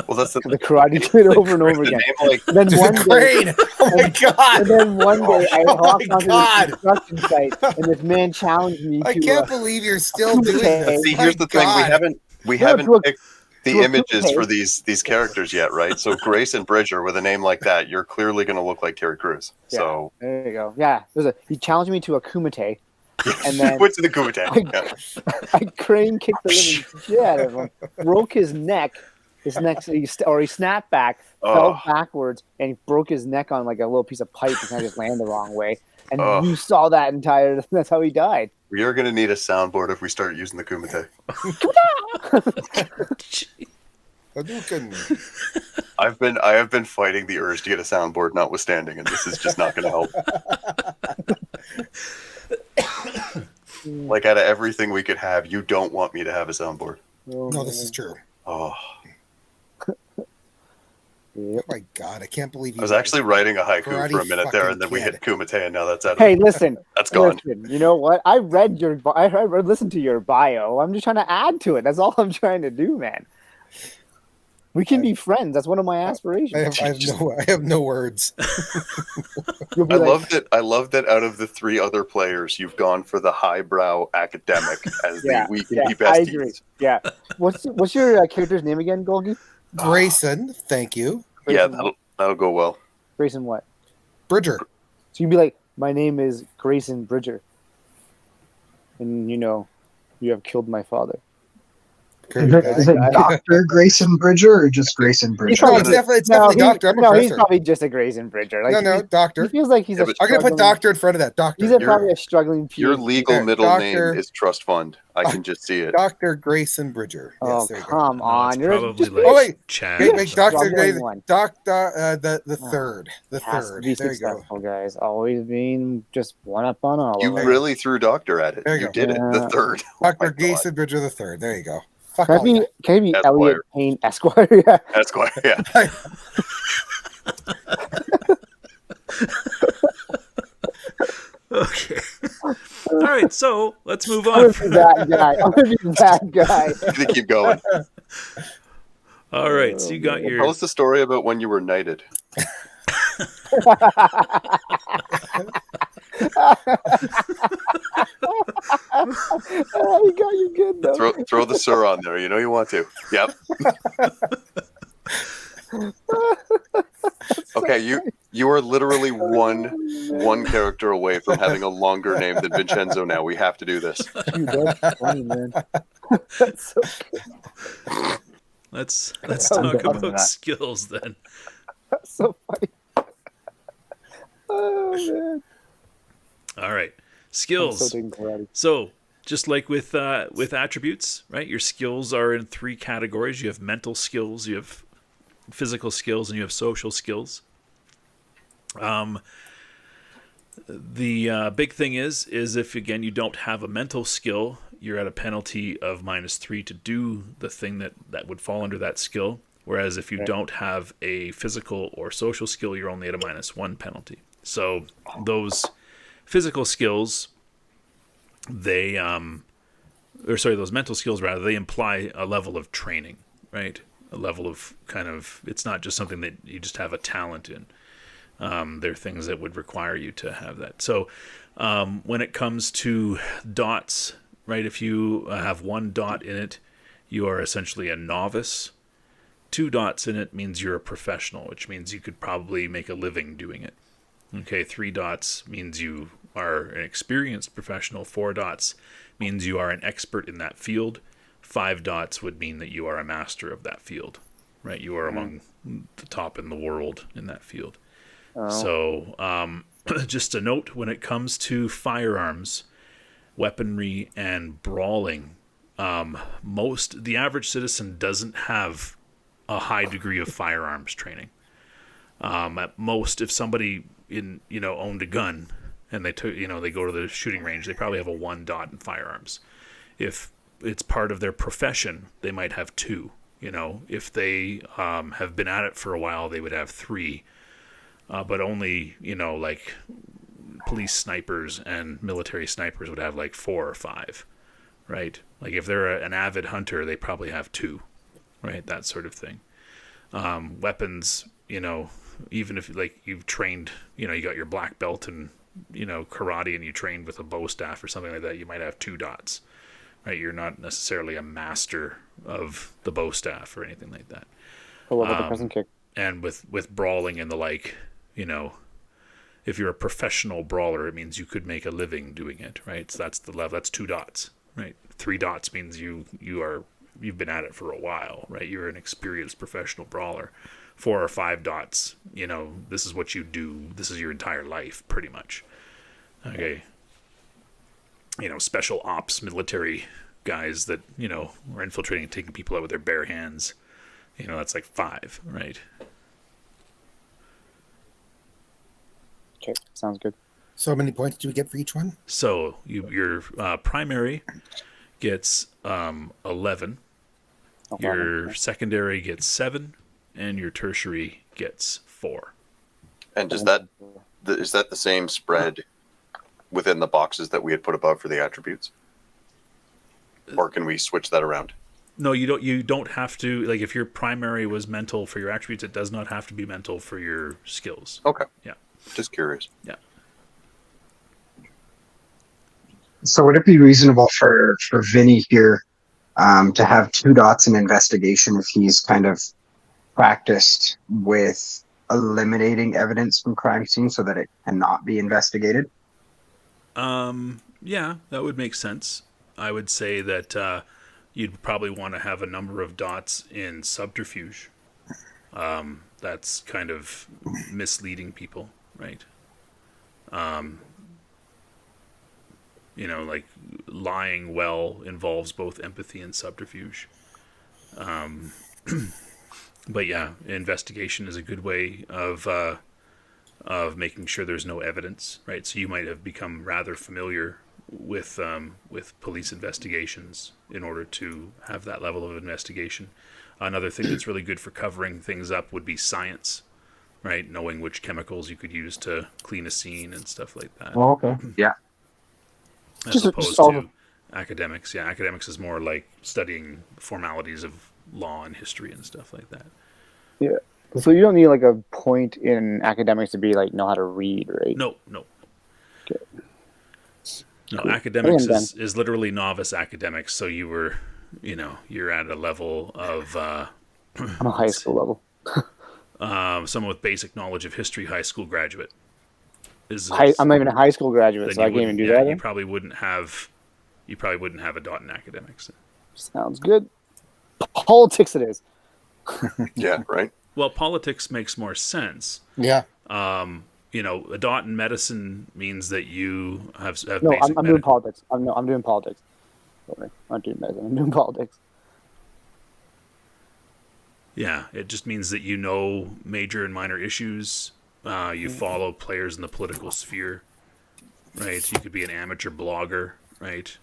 Well, that's the Karate Kid over and over the again. name, like, And then There's one a day, crane. Oh my god. and then one day, I Oh walked my onto God. the construction site, and this man challenged me I to. can't believe you're still doing this. see, My here's the thing: God. we No, haven't to a- picked the to a images Kumite. for these characters yet, right? So Grace and Bridger, with a name like that, you're clearly going to look like Terry Crews. Yeah. So There you go. Yeah, he challenged me to a kumite, and then went to the Kumite. Yeah. I crane kicked the living shit out of him, broke his neck. His neck, he snapped back, fell backwards, and he broke his neck on like a little piece of pipe and kind of just landed the wrong way. And Oh. you saw that entire. That's how he died. We are going to need a soundboard if we start using the Kumite. Hadouken. I have been fighting the urge to get a soundboard, notwithstanding, and this is just not going to help. Like, out of everything we could have, you don't want me to have a soundboard. No, this is true. Oh, Oh my god, I can't believe you. I was actually writing a haiku Karate for a minute there, fucking and then we kid. hit Kumite, and now that's out. Hey, listen. That's gone. Listen, you know what? I read listened to your bio. I'm just trying to add to it. That's all I'm trying to do, man. We can be friends. That's one of my aspirations. I have no words. You'll be I like, love that out of the 3 other players, you've gone for the highbrow academic as Yeah, the weekly I besties. agree. Yeah. What's your character's name again, Golgi? Grayson, thank you. Yeah, Grayson, that'll go well. Grayson what? Bridger. So you'd be like, my name is Grayson Bridger. And you have killed my father. Is it Dr. Grayson Bridger or just Grayson Bridger? No, it's definitely doctor. I'm a he's professor. probably just a Grayson Bridger. Like, No, he doctor. feels like he's Yeah, a but I'm gonna put struggling- doctor in front of that. Doctor. He's probably a struggling Your PhD. legal There, middle Doctor- name is Trust Fund. I can just see it. Dr. Grayson Bridger. Oh, Yes, there you go. come No, on. it's You're probably just like Oh, wait. Chad. Wait, or wait, something. Dr. Struggling Grayson. one. The third. The has to third. be There you go. successful, guys. Always being just one up on all You of us. really threw doctor at it. There you You go. did it. The Yeah. third. Oh my Dr. God. Grayson Bridger the third. There you go. Fuck Can I all be, you. can I be Esquire. Elliot Payne Esquire? Yeah. Esquire. Yeah. Okay. All right, so let's move I'm on. gonna be that guy. I'm gonna be that guy. I'm gonna keep going. All right, so you got Tell your us the story about when you were knighted. Oh, he got you good though. Throw the sir on there. You know you want to. Yep. Okay, you are literally one character away from having a longer name than Vincenzo now. We have to do this. Dude, that's funny, man. That's so good. let's I'm talk done with about that. skills then. That's so funny. Oh man. All right. I'm Skills. so digging karate. So, just like with attributes, right? Your skills are in 3 categories. You have mental skills, you have physical skills, and you have social skills. The big thing is if again you don't have a mental skill, you're at a penalty of -3 to do the thing that would fall under that skill. Whereas if you Okay. don't have a physical or social skill, you're only at a -1 penalty. So those physical skills, they those mental skills rather, they imply a level of training, right? A level of kind of, it's not just something that you just have a talent in. There are things that would require you to have that. So when it comes to dots, right, if you have 1 dot in it, you are essentially a novice. 2 dots in it means you're a professional, which means you could probably make a living doing it. Okay, 3 dots means you are an experienced professional. 4 dots means you are an expert in that field. 5 dots would mean that you are a master of that field, right? You are among the top in the world in that field. Oh. So just a note, when it comes to firearms, weaponry, and brawling, the average citizen doesn't have a high degree of firearms training. At most, if somebody owned a gun and they go to the shooting range, they probably have a 1 dot in firearms. If it's part of their profession, they might have 2. If they have been at it for a while, they would have 3. But only like police snipers and military snipers would have like 4 or 5, right? Like if they're an avid hunter, they probably have 2, right? That sort of thing. Weapons, even if like you've trained, you got your black belt in, karate, and you trained with a bow staff or something like that, you might have 2 dots, right? You're not necessarily a master of the bow staff or anything like that. But what about the present kick? And with brawling and the like, if you're a professional brawler, it means you could make a living doing it, right? So that's the level. That's 2 dots, right? 3 dots means you've been at it for a while, right? You're an experienced professional brawler. 4 or 5 dots, this is what you do. This is your entire life, pretty much. Okay. Special ops, military guys that, are infiltrating and taking people out with their bare hands. That's like 5, right? Okay, sounds good. So how many points do we get for each one? So your primary gets 11. Okay. Your secondary gets 7, and your tertiary gets 4. And is that the same spread within the boxes that we had put above for the attributes? Or can we switch that around? No, you don't. You don't have to. Like, if your primary was mental for your attributes, it does not have to be mental for your skills. Okay. Yeah. Just curious. Yeah. So would it be reasonable for Vinny here to have 2 dots in investigation if he's kind of practiced with eliminating evidence from crime scenes so that it cannot be investigated? Yeah, that would make sense. I would say that you'd probably want to have a number of dots in subterfuge. That's kind of misleading people, right? Like lying well involves both empathy and subterfuge. But yeah, investigation is a good way of making sure there's no evidence, right? So you might have become rather familiar with police investigations in order to have that level of investigation. Another thing that's really good for covering things up would be science, right? Knowing which chemicals you could use to clean a scene and stuff like that. Oh, okay. Yeah. As Just opposed all to academics. Yeah, academics is more like studying formalities of law and history and stuff like that. Yeah. So you don't need like a point in academics to be like know how to read, right? No. Okay. No, academics Brilliant, is literally novice academics. So you're at a level of On a high school level. someone with basic knowledge of history, high school graduate. I'm not even a high school graduate, then so I you can't even wouldn't- do yeah, that. You probably wouldn't have a dot in academics. Sounds good. Politics it is. Yeah, right? Well, politics makes more sense. Yeah. A dot in medicine means that you have No, basic I'm doing medical. politics. I'm doing politics. Sorry, I'm not doing medicine. I'm doing politics. Yeah, it just means that you know major and minor issues. You follow players in the political sphere, right? You could be an amateur blogger, right?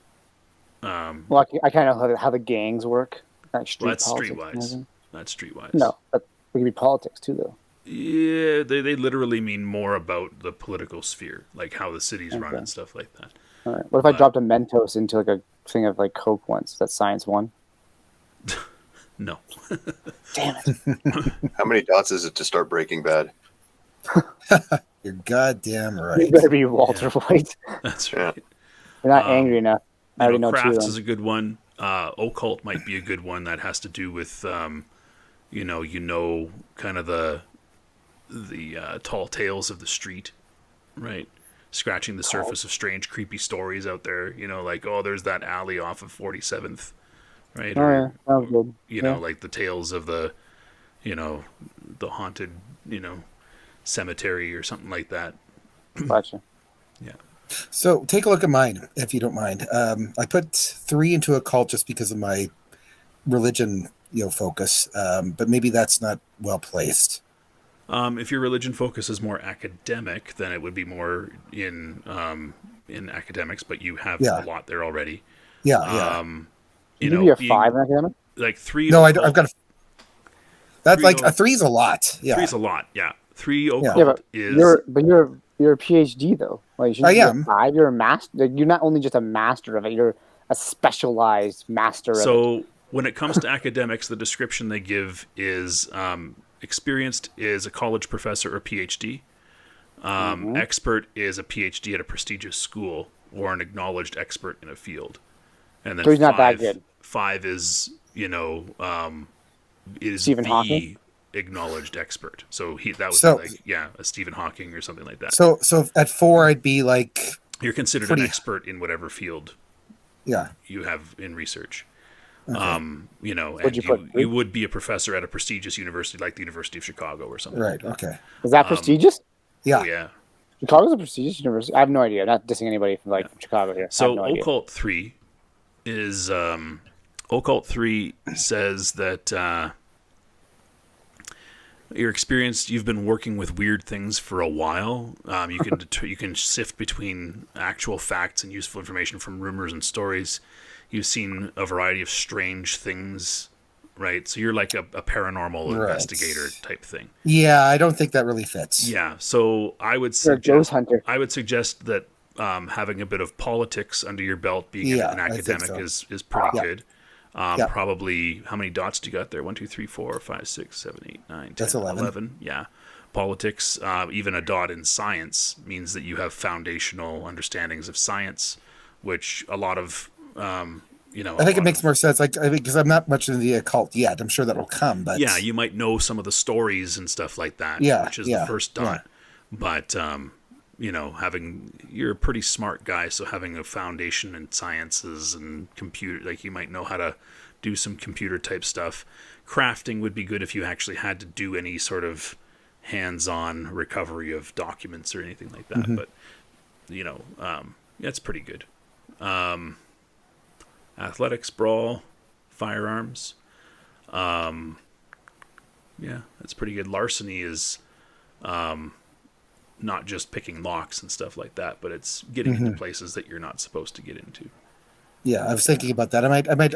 Well, I kind of know how the gangs work. Like street Well, that's politics. streetwise. not streetwise. No, but it could be politics too, though. Yeah, they literally mean more about the political sphere, like how the cities run Okay. and stuff like that. All right. What if I dropped a Mentos into like a thing of like Coke once? That's science one. No. Damn it! How many dots is it to start Breaking Bad? You're goddamn You right. better be Walter White. That's Yeah. right. You're not angry enough. I already know two. Crafts Then. is a good one. Occult might be a good one that has to do with, kind of the tall tales of the street, right? Scratching the surface of strange, creepy stories out there. Like, oh, there's that alley off of 47th, right? Oh, yeah, that was good. Like the tales of the haunted, cemetery or something like that. Gotcha. Yeah. So take a look at mine, if you don't mind. I put 3 into occult just because of my religion, focus. But maybe that's not well placed. If your religion focus is more academic, then it would be more in academics, but you have a lot there already. Yeah. You be a 5 in academic? Like 3. No, I've got a. That's like a 3's a lot. Yeah. 3's a lot. Yeah. 3 occult but is. You're a PhD though. Like I am. 5. You're a master. Like, you're not only just a master of it. You're a specialized master of it. So when it comes to academics, the description they give is experienced is a college professor or PhD. Expert is a PhD at a prestigious school or an acknowledged expert in a field. And then So he's not that good. 5 is is Stephen the Hawking? acknowledged expert. So that was So- a Stephen Hawking or something like that. So at 4, I'd be like, You're considered pretty- an expert in whatever field yeah. you have in research. Okay. And you put three? you would be a professor at a prestigious university like the University of Chicago or something. Right. Like that. Okay. Is that prestigious? Yeah. Oh, yeah. Chicago's a prestigious university. I have no idea. I'm not dissing anybody from from Chicago here. I So have no idea. Occult 3 is Occult 3 says that you're experienced. You've been working with weird things for a while. You can you can sift between actual facts and useful information from rumors and stories. You've seen a variety of strange things, right? So you're like a paranormal Right. investigator type thing. Yeah. I don't think that really fits. Yeah. So I would You're a ghost suggest hunter. I would suggest that having a bit of politics under your belt, being Yeah, an I think academic, so. is pretty Yeah. good. Yeah. Probably, how many dots do you got there? 1, 2, 3, 4, 5, 6, 7, 8, 9, 10, That's 11. Yeah. Politics, even a dot in science means that you have foundational understandings of science, which a lot of, I think it makes more sense. Like, because I'm not much into the occult yet. I'm sure that'll come, but Yeah, you might know some of the stories and stuff like that, Yeah, which is yeah, the first dot. But, you're a pretty smart guy, so having a foundation in sciences and computer, like you might know how to do some computer type stuff. Crafting would be good if you actually had to do any sort of hands-on recovery of documents or anything like that. Mm-hmm. But, it's pretty good. Athletics, brawl, firearms. Yeah, that's pretty good. Larceny is not just picking locks and stuff like that, but it's getting into places that you're not supposed to get into. yeah, I was thinking about that. I might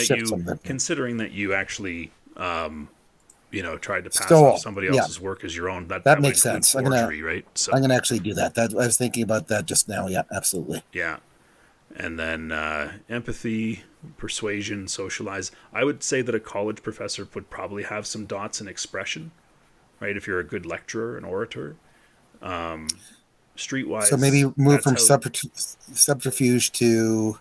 shift something. Considering that you actually, tried to pass Stole. off somebody Yeah. else's work as your own, that That would makes include sense. I'm gonna- forgery, right? So I'm going to actually do that. I was thinking about that just now. Yeah, absolutely. yeah. And then empathy, persuasion, socialize. I would say that a college professor would probably have some dots in expression, right? If you're a good lecturer and orator. Streetwise. So maybe move that's from how- subterfuge to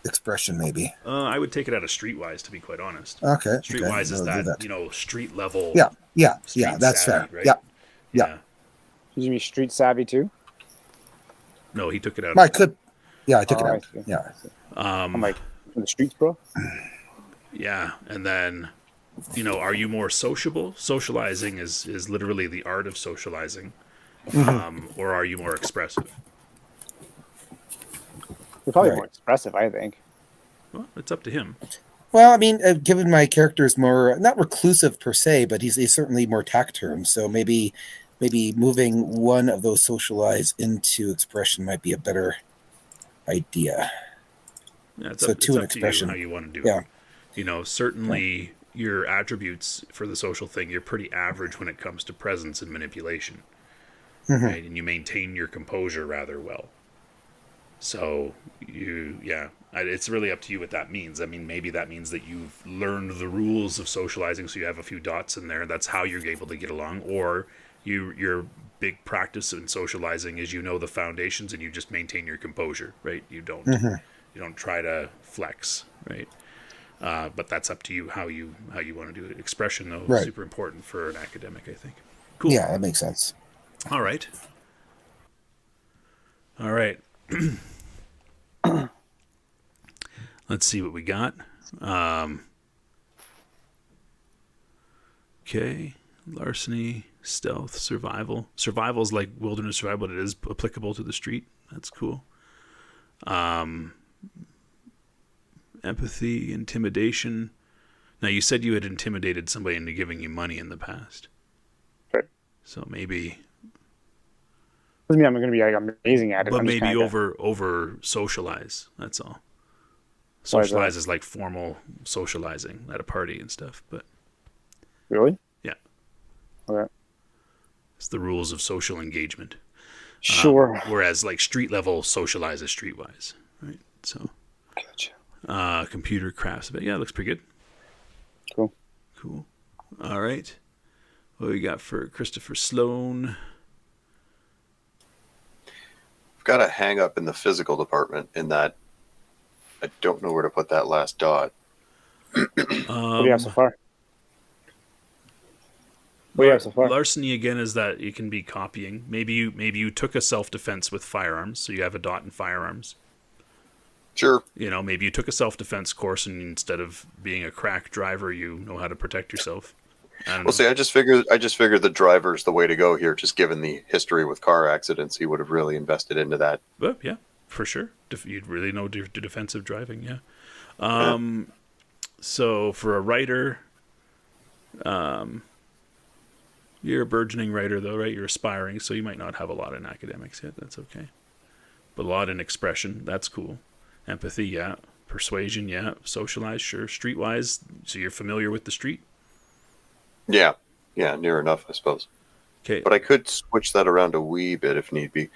expression, maybe. I would take it out of streetwise, to be quite honest. Okay. Streetwise is I'll do that, street level. Yeah, street that's savvy, fair. right? Yeah. Yeah. You mean street savvy too? No, he took it out. I could. Yeah, I took it Oh, I out. see. Yeah. I'm like, from the streets, bro. Yeah, and then, are you more sociable? Socializing is literally the art of socializing, or are you more expressive? You're probably Right. more expressive, I think. Well, it's up to him. Well, I mean, given my character is more not reclusive per se, but he's certainly more taciturn. So maybe moving one of those socialize into expression might be a better idea. Yeah, So it's to an up to you expression. how you want to do Yeah. it. Certainly your attributes for the social thing, you're pretty average when it comes to presence and manipulation, right? And you maintain your composure rather well. So it's really up to you what that means. I mean, maybe that means that you've learned the rules of socializing, so you have a few dots in there. That's how you're able to get along. Or your big practice in socializing is you know the foundations and you just maintain your composure, right? You don't try to flex, right? But that's up to you how you want to do it. Expression, though, is super important for an academic, I think. Cool. Yeah, that makes sense. All right. Let's see what we got. Okay. Larceny, stealth, survival. Survival is like wilderness survival, but it is applicable to the street. That's cool. Empathy, intimidation. Now, you said you had intimidated somebody into giving you money in the past. Right. So maybe... Doesn't mean I'm going to be like amazing at it. But I'm just maybe kinda- over socialize. That's all. Socialize is like formal socializing at a party and stuff. But Really? yeah, Okay. it's the rules of social engagement. Sure. Whereas like street level socialize is streetwise, right? So, Gotcha. computer crafts. But yeah, it looks pretty good. Cool. All right. What do we got for Christopher Sloan? I've got a hang up in the physical department in that I don't know where to put that last dot. What do you have so far? What do you have so far? Larceny again is that you can be copying. Maybe you took a self-defense with firearms, so you have a dot in firearms. Sure. Maybe you took a self-defense course and instead of being a crack driver, you know how to protect yourself. I don't know. See, I just figured the driver's the way to go here, just given the history with car accidents. He would have really invested into that. But yeah, for sure. You'd really know defensive driving, yeah. So for a writer, you're a burgeoning writer though, right? You're aspiring, so you might not have a lot in academics yet. That's okay. But a lot in expression, that's cool. Empathy, yeah. Persuasion, yeah. Socialize, sure. Streetwise, so you're familiar with the street? Yeah, near enough, I suppose. Okay. But I could switch that around a wee bit if need be.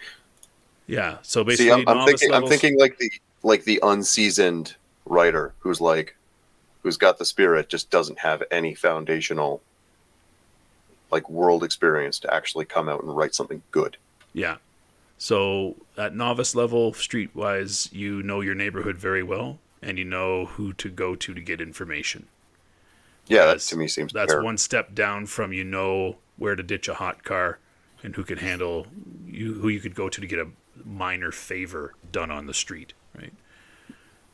Yeah. So basically, See, I'm thinking like the unseasoned writer who's got the spirit, just doesn't have any foundational like world experience to actually come out and write something good. Yeah. So at novice level, streetwise, you know your neighborhood very well, and you know who to go to get information. Yeah, that to me seems that's fair. one step down from where to ditch a hot car and who could handle who you could go to get a minor favor done on the street, right?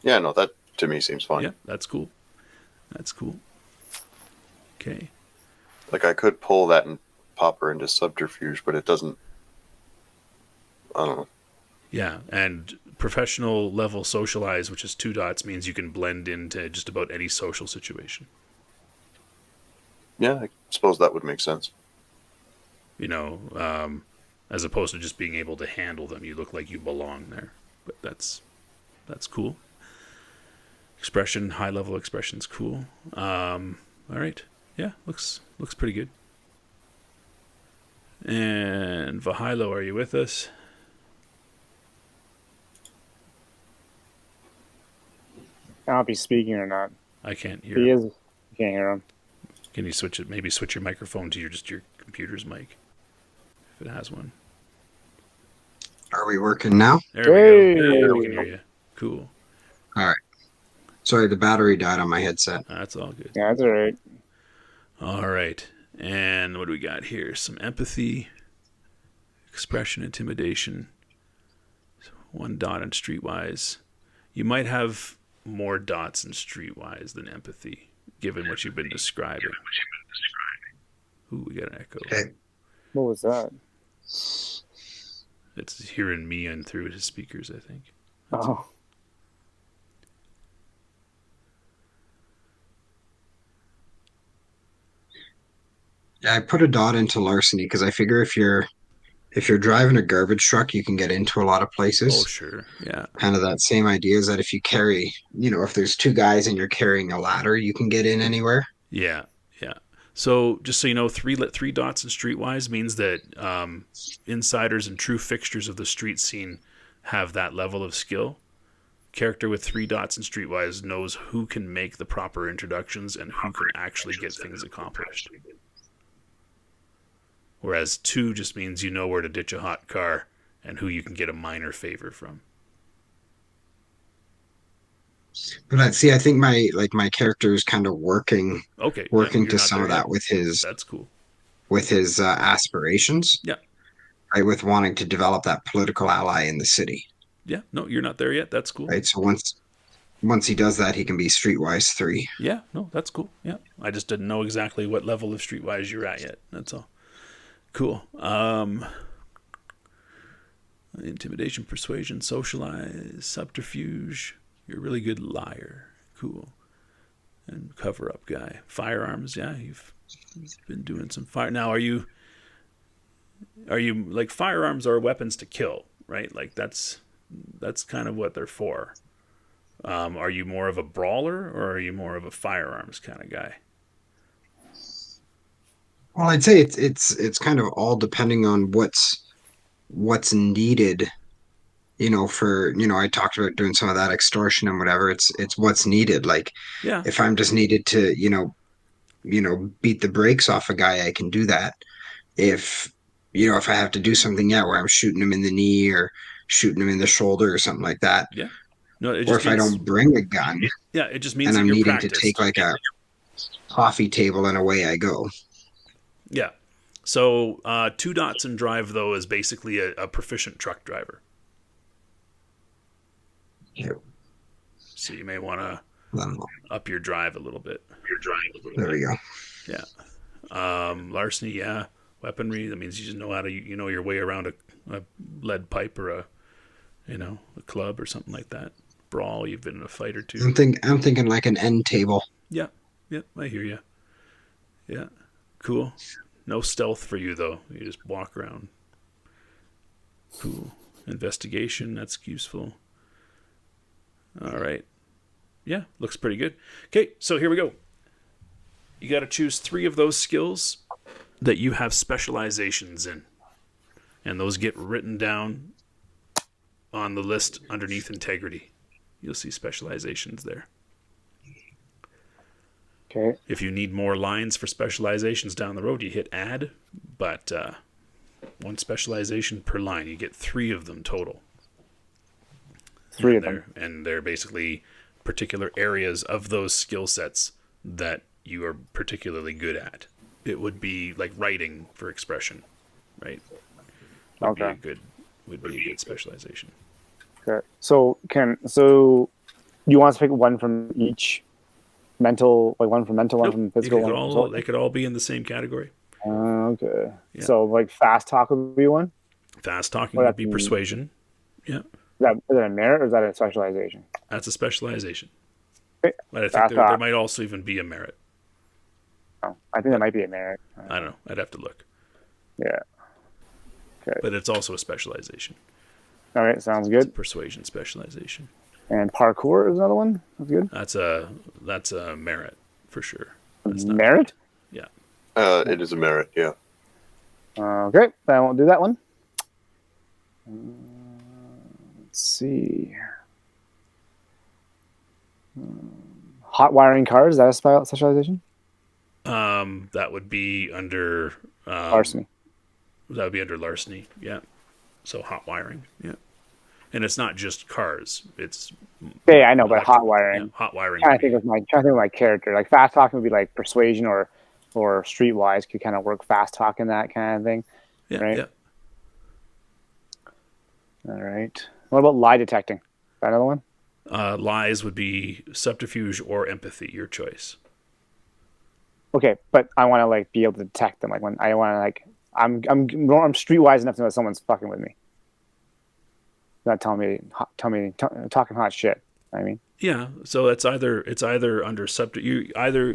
Yeah, no, that to me seems fine. Yeah, that's cool. Okay. Like I could pull that and pop her into subterfuge, but it doesn't. I don't know. Yeah, and professional level socialize, which is 2 dots, means you can blend into just about any social situation. Yeah, I suppose that would make sense. As opposed to just being able to handle them. You look like you belong there. But that's cool. Expression, high level expression's cool. All right. Yeah, looks pretty good. And Vahilo, are you with us? I don't know if he's speaking or not. I can't hear He him. is. You can't hear him. Can you switch it? Maybe switch your microphone to your computer's mic, if it has one. Are we working now? There we go. Yeah, we can hear you. Cool. All right. Sorry, the battery died on my headset. That's all good. Yeah, that's all right. All right. And what do we got here? Some empathy, expression, intimidation. 1 dot in streetwise. You might have more dots in streetwise than empathy, given what you've been describing. Ooh, we got an echo. Okay. What was that? It's hearing me and through his speakers, I think. Oh. Yeah, I put a dot into larceny because I figure if you're driving a garbage truck, you can get into a lot of places. Oh, sure. Yeah. Kind of that same idea is that if you carry, if there's 2 guys and you're carrying a ladder, you can get in anywhere. Yeah, yeah. So just so you know, three dots in Streetwise means that insiders and true fixtures of the street scene have that level of skill. Character with 3 dots in Streetwise knows who can make the proper introductions and who can actually get things accomplished. Whereas 2 just means you know where to ditch a hot car and who you can get a minor favor from. But I think my character is kind of working Okay, working you're to not some there of that yet. That's cool. with his aspirations, Yeah, right? With wanting to develop that political ally in the city, yeah. No, you're not there yet. That's cool. right? So once he does that, he can be Streetwise 3. Yeah, no, that's cool. Yeah, I just didn't know exactly what level of Streetwise you're at yet. That's all. Cool. Intimidation, persuasion, socialize, subterfuge. You're a really good liar. Cool. And cover-up guy. Firearms, yeah, you've been doing some fire. Now, are you like, firearms are weapons to kill, right? Like that's kind of what they're for. Are you more of a brawler or are you more of a firearms kind of guy? Well, I'd say it's kind of all depending on what's needed. I talked about doing some of that extortion and whatever. It's what's needed. Like Yeah. if I'm just needed to, beat the brakes off a guy, I can do that. If I have to do something, where I'm shooting him in the knee or shooting him in the shoulder or something like that. Yeah. No, it Or just if I means, don't bring a gun yeah, it just means and that I'm you're needing practiced. to take like a coffee table and away I go. Yeah. So 2 dots in drive, though, is basically a proficient truck driver. Yeah. So you may want to Well, up your drive a little bit. there we go. Yeah. Larceny, yeah. Weaponry, that means you just know how to, your way around a lead pipe or a club or something like that. Brawl, you've been in a fight or two. I'm thinking like an end table. Yeah. Yeah, I hear you. Yeah. Cool. No stealth for you, though. You just walk around. Cool. Investigation, that's useful. All right. Yeah, looks pretty good. Okay, so here we go. You got to choose 3 of those skills that you have specializations in. And those get written down on the list underneath integrity. You'll see specializations there. Okay. If you need more lines for specializations down the road, you hit add, but 1 specialization per line. You get 3 of them total. 3 of them. And they're basically particular areas of those skill sets that you are particularly good at. It would be like writing for expression, right? Would be a good specialization. Okay. So you want us to pick one from each mental, like one from mental, one from physical? They could all be in the same category. Okay. Yeah. So like fast talk would be one? Fast talking would be persuasion. Yeah. Is that a merit or is that a specialization? That's a specialization. Okay. But I think there might also even be a merit. Oh, I think that might be a merit. I don't know. I'd have to look. Yeah. Okay. But it's also a specialization. All right. Sounds It's a good. persuasion specialization. And parkour is another one. That's good. That's a merit for sure. Merit? Yeah. It is a merit, yeah. Okay. Then I won't do that one. Let's see. Hot wiring cars. Is that a specialization? That would be under Larceny. That would be under larceny. Yeah. So hot wiring. Yeah. And it's not just cars. It's Yeah, I know, but hot wiring. Yeah, hot wiring. Trying to think of my character. Like fast talking would be like persuasion or streetwise could kind of work fast talking, that kind of thing. Yeah. Right? Yeah. All right. What about lie detecting? Is that another one? Lies would be subterfuge or empathy, your choice. Okay, but I want to like be able to detect them. Like when I want to like I'm streetwise enough to know that someone's fucking with me. Not talking hot shit. I mean. Yeah. So it's either under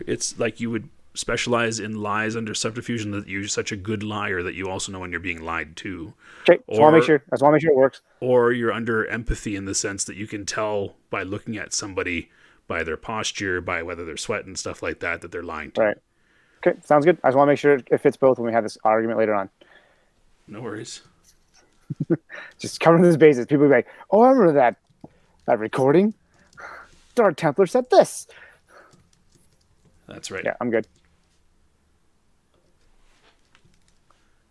it's like you would specialize in lies under subterfuge, and that you're such a good liar that you also know when you're being lied to. Okay. I just want to make sure it works. Or you're under empathy in the sense that you can tell by looking at somebody by their posture, by whether they're sweating, stuff like that they're lying to. Right. Okay, sounds good. I just want to make sure it fits both when we have this argument later on. No worries. Just covering those bases. People will be like, "Oh, I remember that recording. Dark Templar said this." That's right. Yeah, I'm good.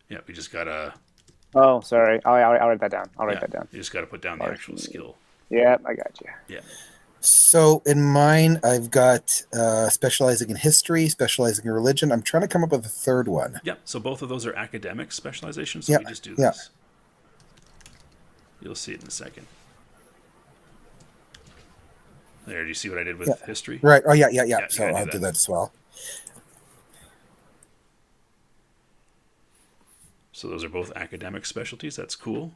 Yeah, we just gotta. Oh, sorry. I'll write that down. I'll write that down. You just gotta put down the actual skill. Yeah, I got you. Yeah. So in mine, I've got specializing in history, specializing in religion. I'm trying to come up with a third one. Yeah. So both of those are academic specializations. So Yeah, we just do yeah. this. You'll see it in a second. There, do you see what I did with history? Right. Oh, yeah. Yeah, So I'll do that as well. So those are both academic specialties. That's cool.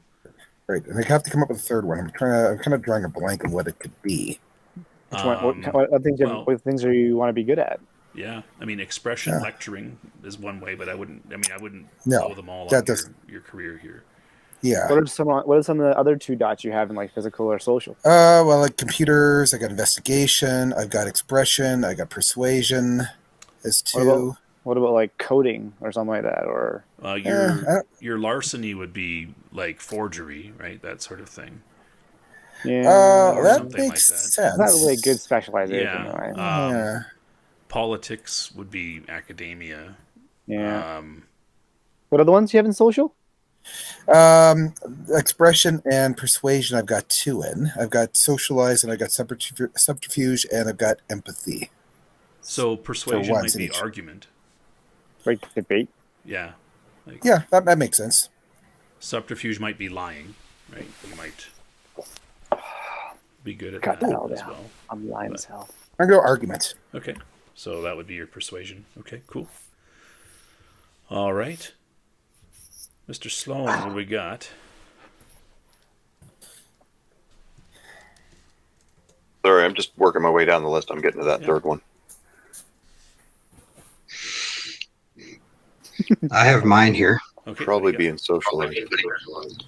Right. And I have to come up with a third one. I'm kind of drawing a blank of what it could be. Which one? What things are you want to be good at? Yeah, I mean, expression lecturing is one way, but I wouldn't No, blow them all that on doesn't. your career here. Yeah. What are some of the other two dots you have in like physical or social? Well, like computers, I got investigation, I've got expression, I got persuasion as two. What about like coding or something like that? Or Your larceny would be like forgery, right? That sort of thing. yeah, That something makes like that. sense. it's not really a good specialization, Yeah. right? Yeah. Politics would be academia. Yeah. What are the ones you have in social? Expression and persuasion, I've got two in. I've got socialize, and I've got subterfuge, and I've got empathy. So persuasion one might be each. argument. Like debate? Yeah. Like Yeah, that makes sense. subterfuge might be lying, right? You might be good at Got that that all as down. well. I'm lying as hell. I'm going to go argument. Okay. So that would be your persuasion. Okay, cool. All right. Mr. Sloan, what do we got? Sorry, I'm just working my way down the list. I'm getting to that third one. I have mine here. Okay. Probably what do you being socialized.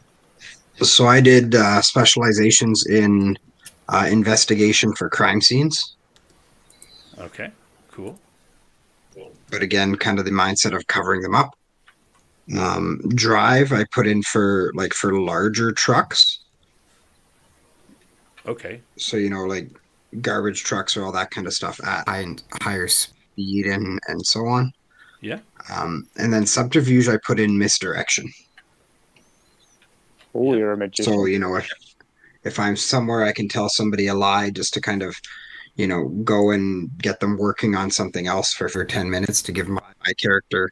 So I did specializations in investigation for crime scenes. got? Okay, cool. But again, kind of the mindset of covering them up. Drive I put in for larger trucks. Okay. So, like garbage trucks or all that kind of stuff at higher speed and so on. Yeah. And then subterfuge I put in misdirection. Oh, you're a magician. So, if I'm somewhere I can tell somebody a lie just to kind of, go and get them working on something else for 10 minutes to give my character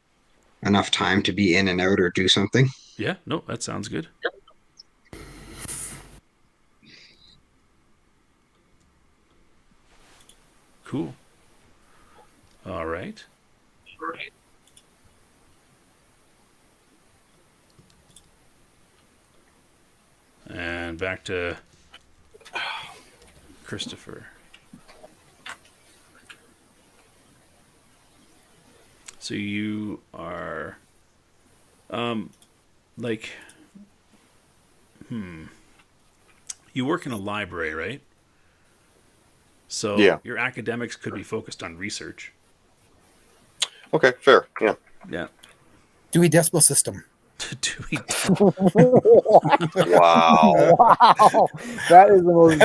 enough time to be in and out or do something. Yeah, no, that sounds good. Cool. All right. And back to Christopher. So you are, you work in a library, right? So your academics could be focused on research. Okay, fair. Yeah. Yeah. Dewey Decimal System. Do we? Wow. Wow, that is the most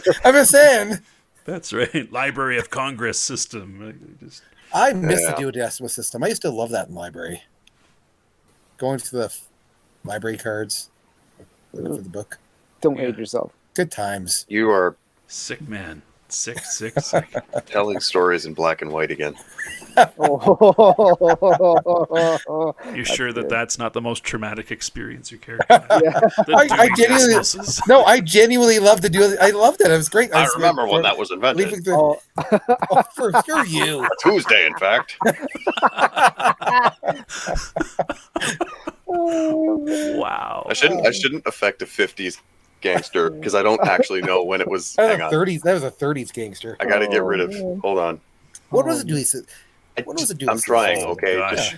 shit. I'm just saying. That's right. Library of Congress system. Just I miss the Dewey Decimal System. I used to love that in library. Going to the library cards, looking for the book. Don't hate yourself. Good times. You are sick, man. Sick. telling stories in black and white again. You sure that that's not the most traumatic experience your character had? Yeah. I genuinely, no, I genuinely loved to do it. I loved it. It was great. I remember when that was invented. Leaving the, for you. Tuesday, in fact. Wow. I shouldn't affect a 50s gangster because I don't actually know when it was. That Hang was on. 30s. That was a 30s gangster. I got to get rid of. Hold on. What was it? What was it? I'm trying. Oh, Okay. gosh. Just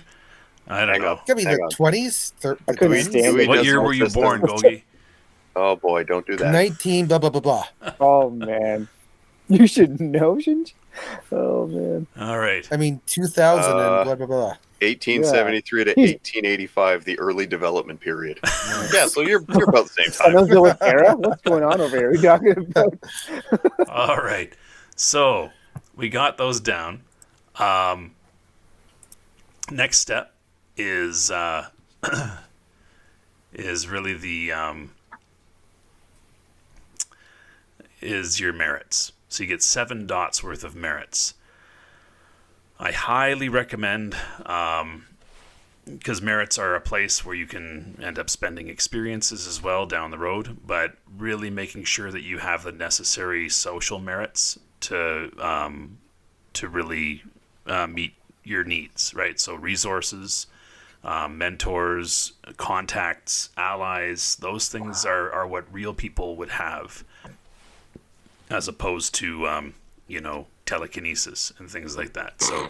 I don't know. It's gotta be hang the on. 20s. I couldn't stand it. What year were you born, Gogi? Oh boy, don't do that. 19, blah, blah, blah, blah. Oh man, you should know, shouldn't you? Oh man, All right. I mean, 2000 and Uh, blah, blah, blah. 1873 to He's- 1885, the early development period. Yeah, so you're about the same time. Cenozoic era. What's going on over here? We talking about? All right. So we got those down. Next step is is really the is your merits. So you get 7 dots worth of merits. I highly recommend, because merits are a place where you can end up spending experiences as well down the road, but really making sure that you have the necessary social merits to really meet your needs, right? So resources, mentors, contacts, allies, those things are what real people would have, as opposed to telekinesis and things like that. So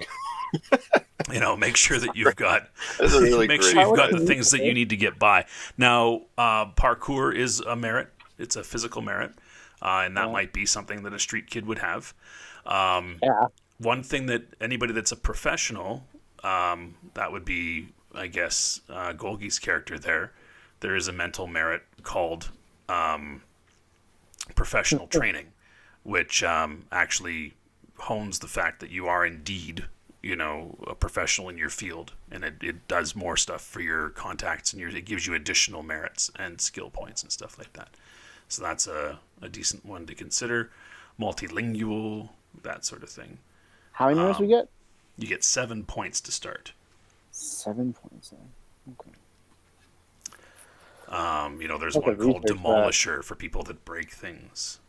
make sure that you've got That's a really make great sure you've got the point. things that you need to get by. Now, parkour is a merit. It's a physical merit, and that might be something that a street kid would have. Yeah. One thing that anybody that's a professional, that would be, I guess, Golgi's character there. There is a mental merit called professional training, which actually hones the fact that you are indeed, a professional in your field, and it does more stuff for your contacts, and it gives you additional merits and skill points and stuff like that. So that's a decent one to consider. Multilingual, that sort of thing. How many minutes we get? You get 7 points to start. 7 points. Okay. There's Have to one called research that. Demolisher for people that break things.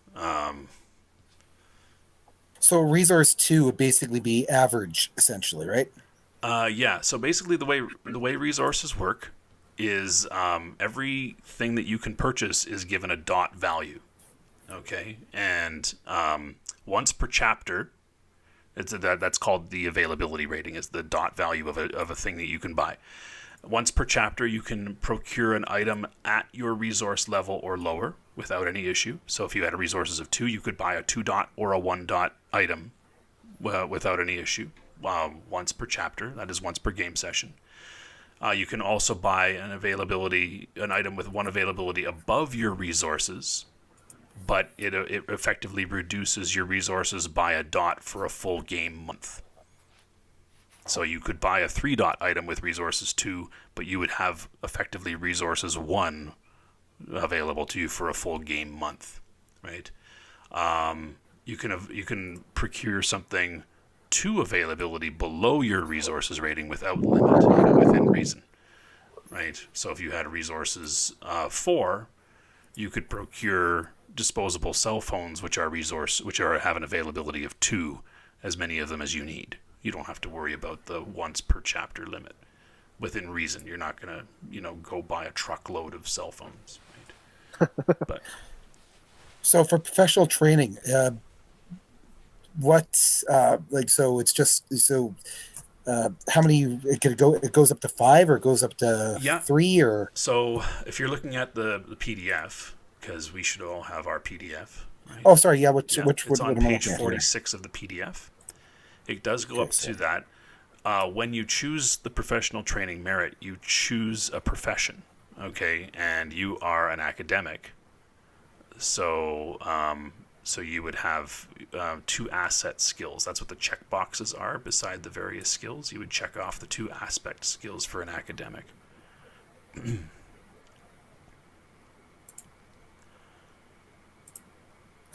So resource 2 would basically be average, essentially, right? Yeah. So basically, the way resources work is everything that you can purchase is given a dot value. Okay, and once per chapter, that's called the availability rating. Is the dot value of a thing that you can buy. Once per chapter, you can procure an item at your resource level or lower without any issue. So if you had resources of 2, you could buy a 2 dot or a 1 dot item without any issue. Once per chapter, that is once per game session. You can also buy an item with 1 availability above your resources, but it effectively reduces your resources by a dot for a full game month. So you could buy a 3 dot item with resources 2, but you would have effectively resources 1 available to you for a full game month, right? You can procure something 2 availability below your resources rating without limit, within reason, right? So if you had resources 4, you could procure disposable cell phones, which have an availability of 2, as many of them as you need. You don't have to worry about the once per chapter limit. Within reason, you're not gonna, go buy a truckload of cell phones, right? But So for professional training, so it's just how many it goes up to 5 or it goes up to 3 or so if you're looking at the PDF, because we should all have our PDF, right? oh sorry which It's on what am I page looking at 46 of the PDF. It does go up to that. When you choose the professional training merit, you choose a profession, okay, and you are an academic. So you would have 2 asset skills. That's what the check boxes are beside the various skills. You would check off the 2 aspect skills for an academic. Okay,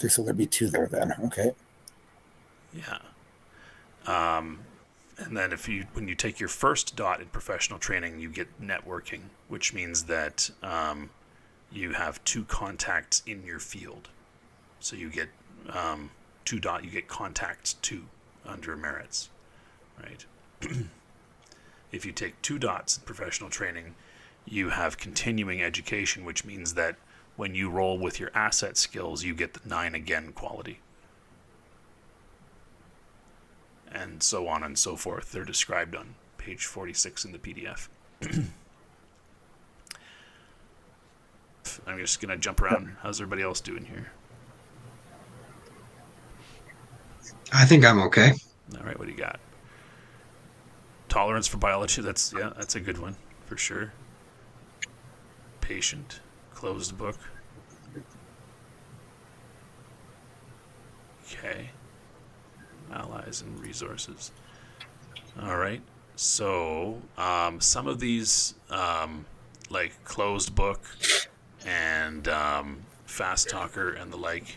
so there'd be 2 there then. Okay. Yeah. And then when you take your first dot in professional training, you get networking, which means that you have 2 contacts in your field. So you get 2 dot, you get contacts 2 under merits, right? If you take 2 dots in professional training, you have continuing education, which means that when you roll with your asset skills, you get the 9 again quality. And so on and so forth. They're described on page 46 in the PDF. I'm just gonna jump around. How's everybody else doing here? I think I'm okay. All right, what do you got? Tolerance for biology. That's a good one for sure. Patient, closed book. Okay. Allies and resources. All right. So some of these, like closed book and fast talker and the like,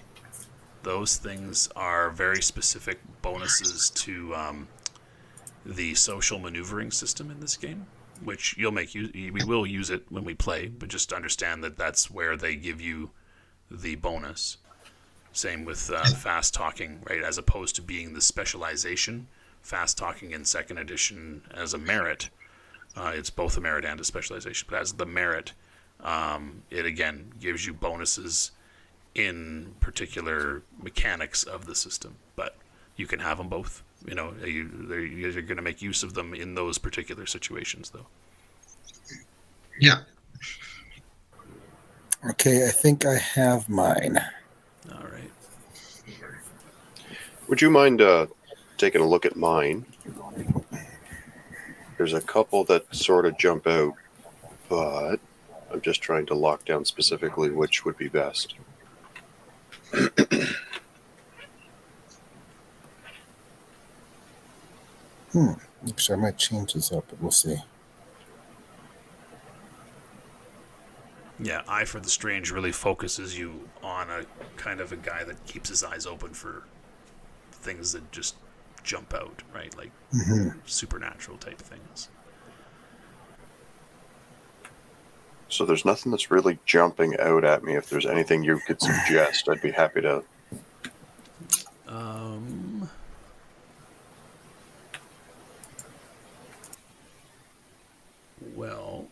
those things are very specific bonuses to the social maneuvering system in this game, which you'll make use. We will use it when we play, but just understand that that's where they give you the bonus. Same with fast talking, right? As opposed to being the specialization, fast talking in second edition as a merit. It's both a merit and a specialization, but as the merit, it again gives you bonuses in particular mechanics of the system. But you can have them both. You know, you're going to make use of them in those particular situations, though. Yeah. Okay, I think I have mine. All right. Would you mind taking a look at mine? There's a couple that sort of jump out, but I'm just trying to lock down specifically which would be best. Actually, I might change this up, but we'll see. Yeah, Eye for the Strange really focuses you on a kind of a guy that keeps his eyes open for things that just jump out, right? Like supernatural type things. So there's nothing that's really jumping out at me. If there's anything you could suggest, I'd be happy to. Well,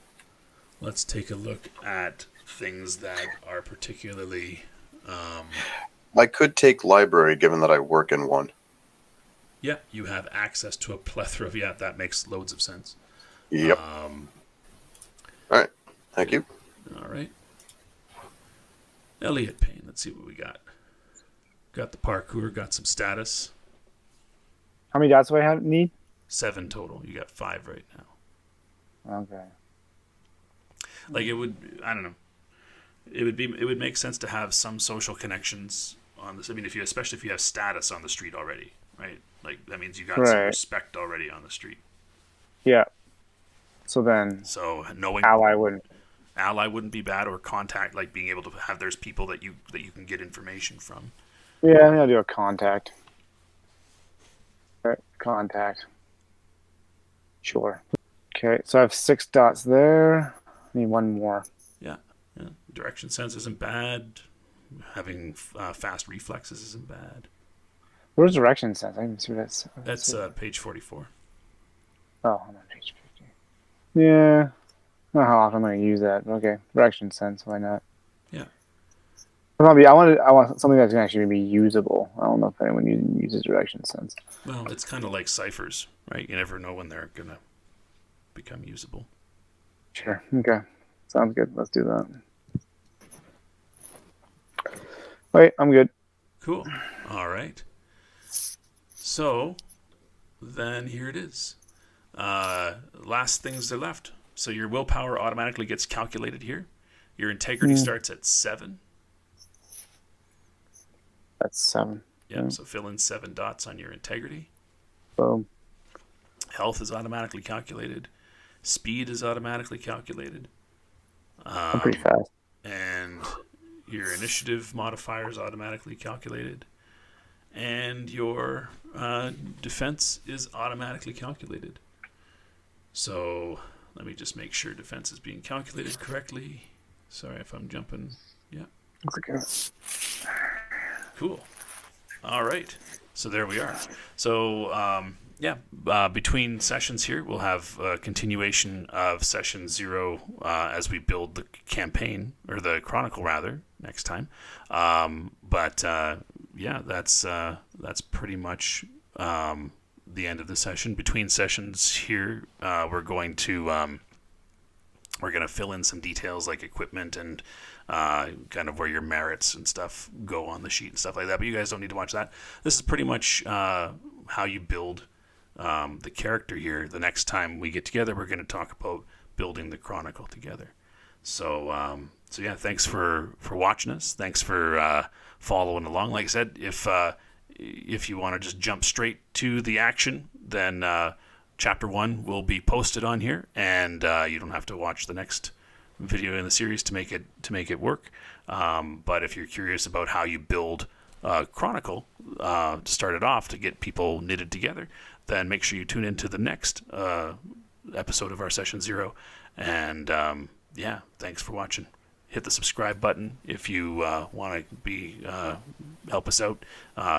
let's take a look at things that are particularly. I could take library, given that I work in one. Yeah, you have access to a plethora of. Yeah, that makes loads of sense. Yep. All right. Thank you. All right. Elliot Payne. Let's see what we got. Got the parkour. Got some status. How many dots do I need? 7 total. You got 5 right now. Okay. Like it would. I don't know. It would make sense to have some social connections on this. I mean, especially if you have status on the street already, right? Like that means you got some respect already on the street. Yeah. So then. So knowing ally wouldn't be bad, or contact, like being able to have there's people that you can get information from. Yeah, I'm gonna do a contact. Right, contact. Sure. Okay, so I have 6 dots there. I need 1 more. Yeah. Direction sense isn't bad. Having fast reflexes isn't bad. Where's direction sense? I didn't see what that's. That's page 44. Oh, I'm on page 50. Yeah. I don't know how often I'm going to use that. Okay, direction sense. Why not? Yeah. I want something that's going to actually be usable. I don't know if anyone uses direction sense. Well, it's kind of like ciphers, right? You never know when they're going to become usable. Sure. Okay. Sounds good. Let's do that. Wait, I'm good. Cool. All right. So then here it is. Last things are left. So your willpower automatically gets calculated here. Your integrity starts at 7. That's 7. Yeah. So fill in 7 dots on your integrity. Boom. Health is automatically calculated. Speed is automatically calculated. I'm pretty fast. And your initiative modifier is automatically calculated. And your defense is automatically calculated. So let me just make sure defense is being calculated correctly. Sorry if I'm jumping. Yeah. Okay. Cool. All right. So there we are. So between sessions here, we'll have a continuation of session 0 as we build the campaign, or the chronicle rather, next time. That's pretty much the end of the session. Between sessions here, we're going to We're going to fill in some details like equipment and kind of where your merits and stuff go on the sheet and stuff like that. But you guys don't need to watch that. This is pretty much how you build the character here. The next time we get together, we're going to talk about building the Chronicle together. So, so yeah, thanks for watching us. Thanks for following along. Like I said, if you want to just jump straight to the action, then Chapter 1 will be posted on here, and you don't have to watch the next video in the series to make it work. But if you're curious about how you build Chronicle to start it off to get people knitted together, then make sure you tune into the next episode of our Session 0. And yeah, thanks for watching. Hit the subscribe button if you want to be help us out.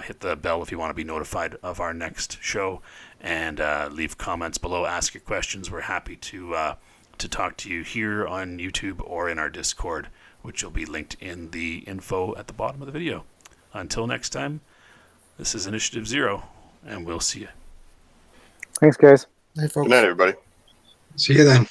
Hit the bell if you want to be notified of our next show, and leave comments below. Ask your questions. We're happy to talk to you here on YouTube or in our Discord, which will be linked in the info at the bottom of the video. Until next time, this is Initiative 0, and we'll see you. Thanks, guys. Hey, folks. Good night, everybody. See you then.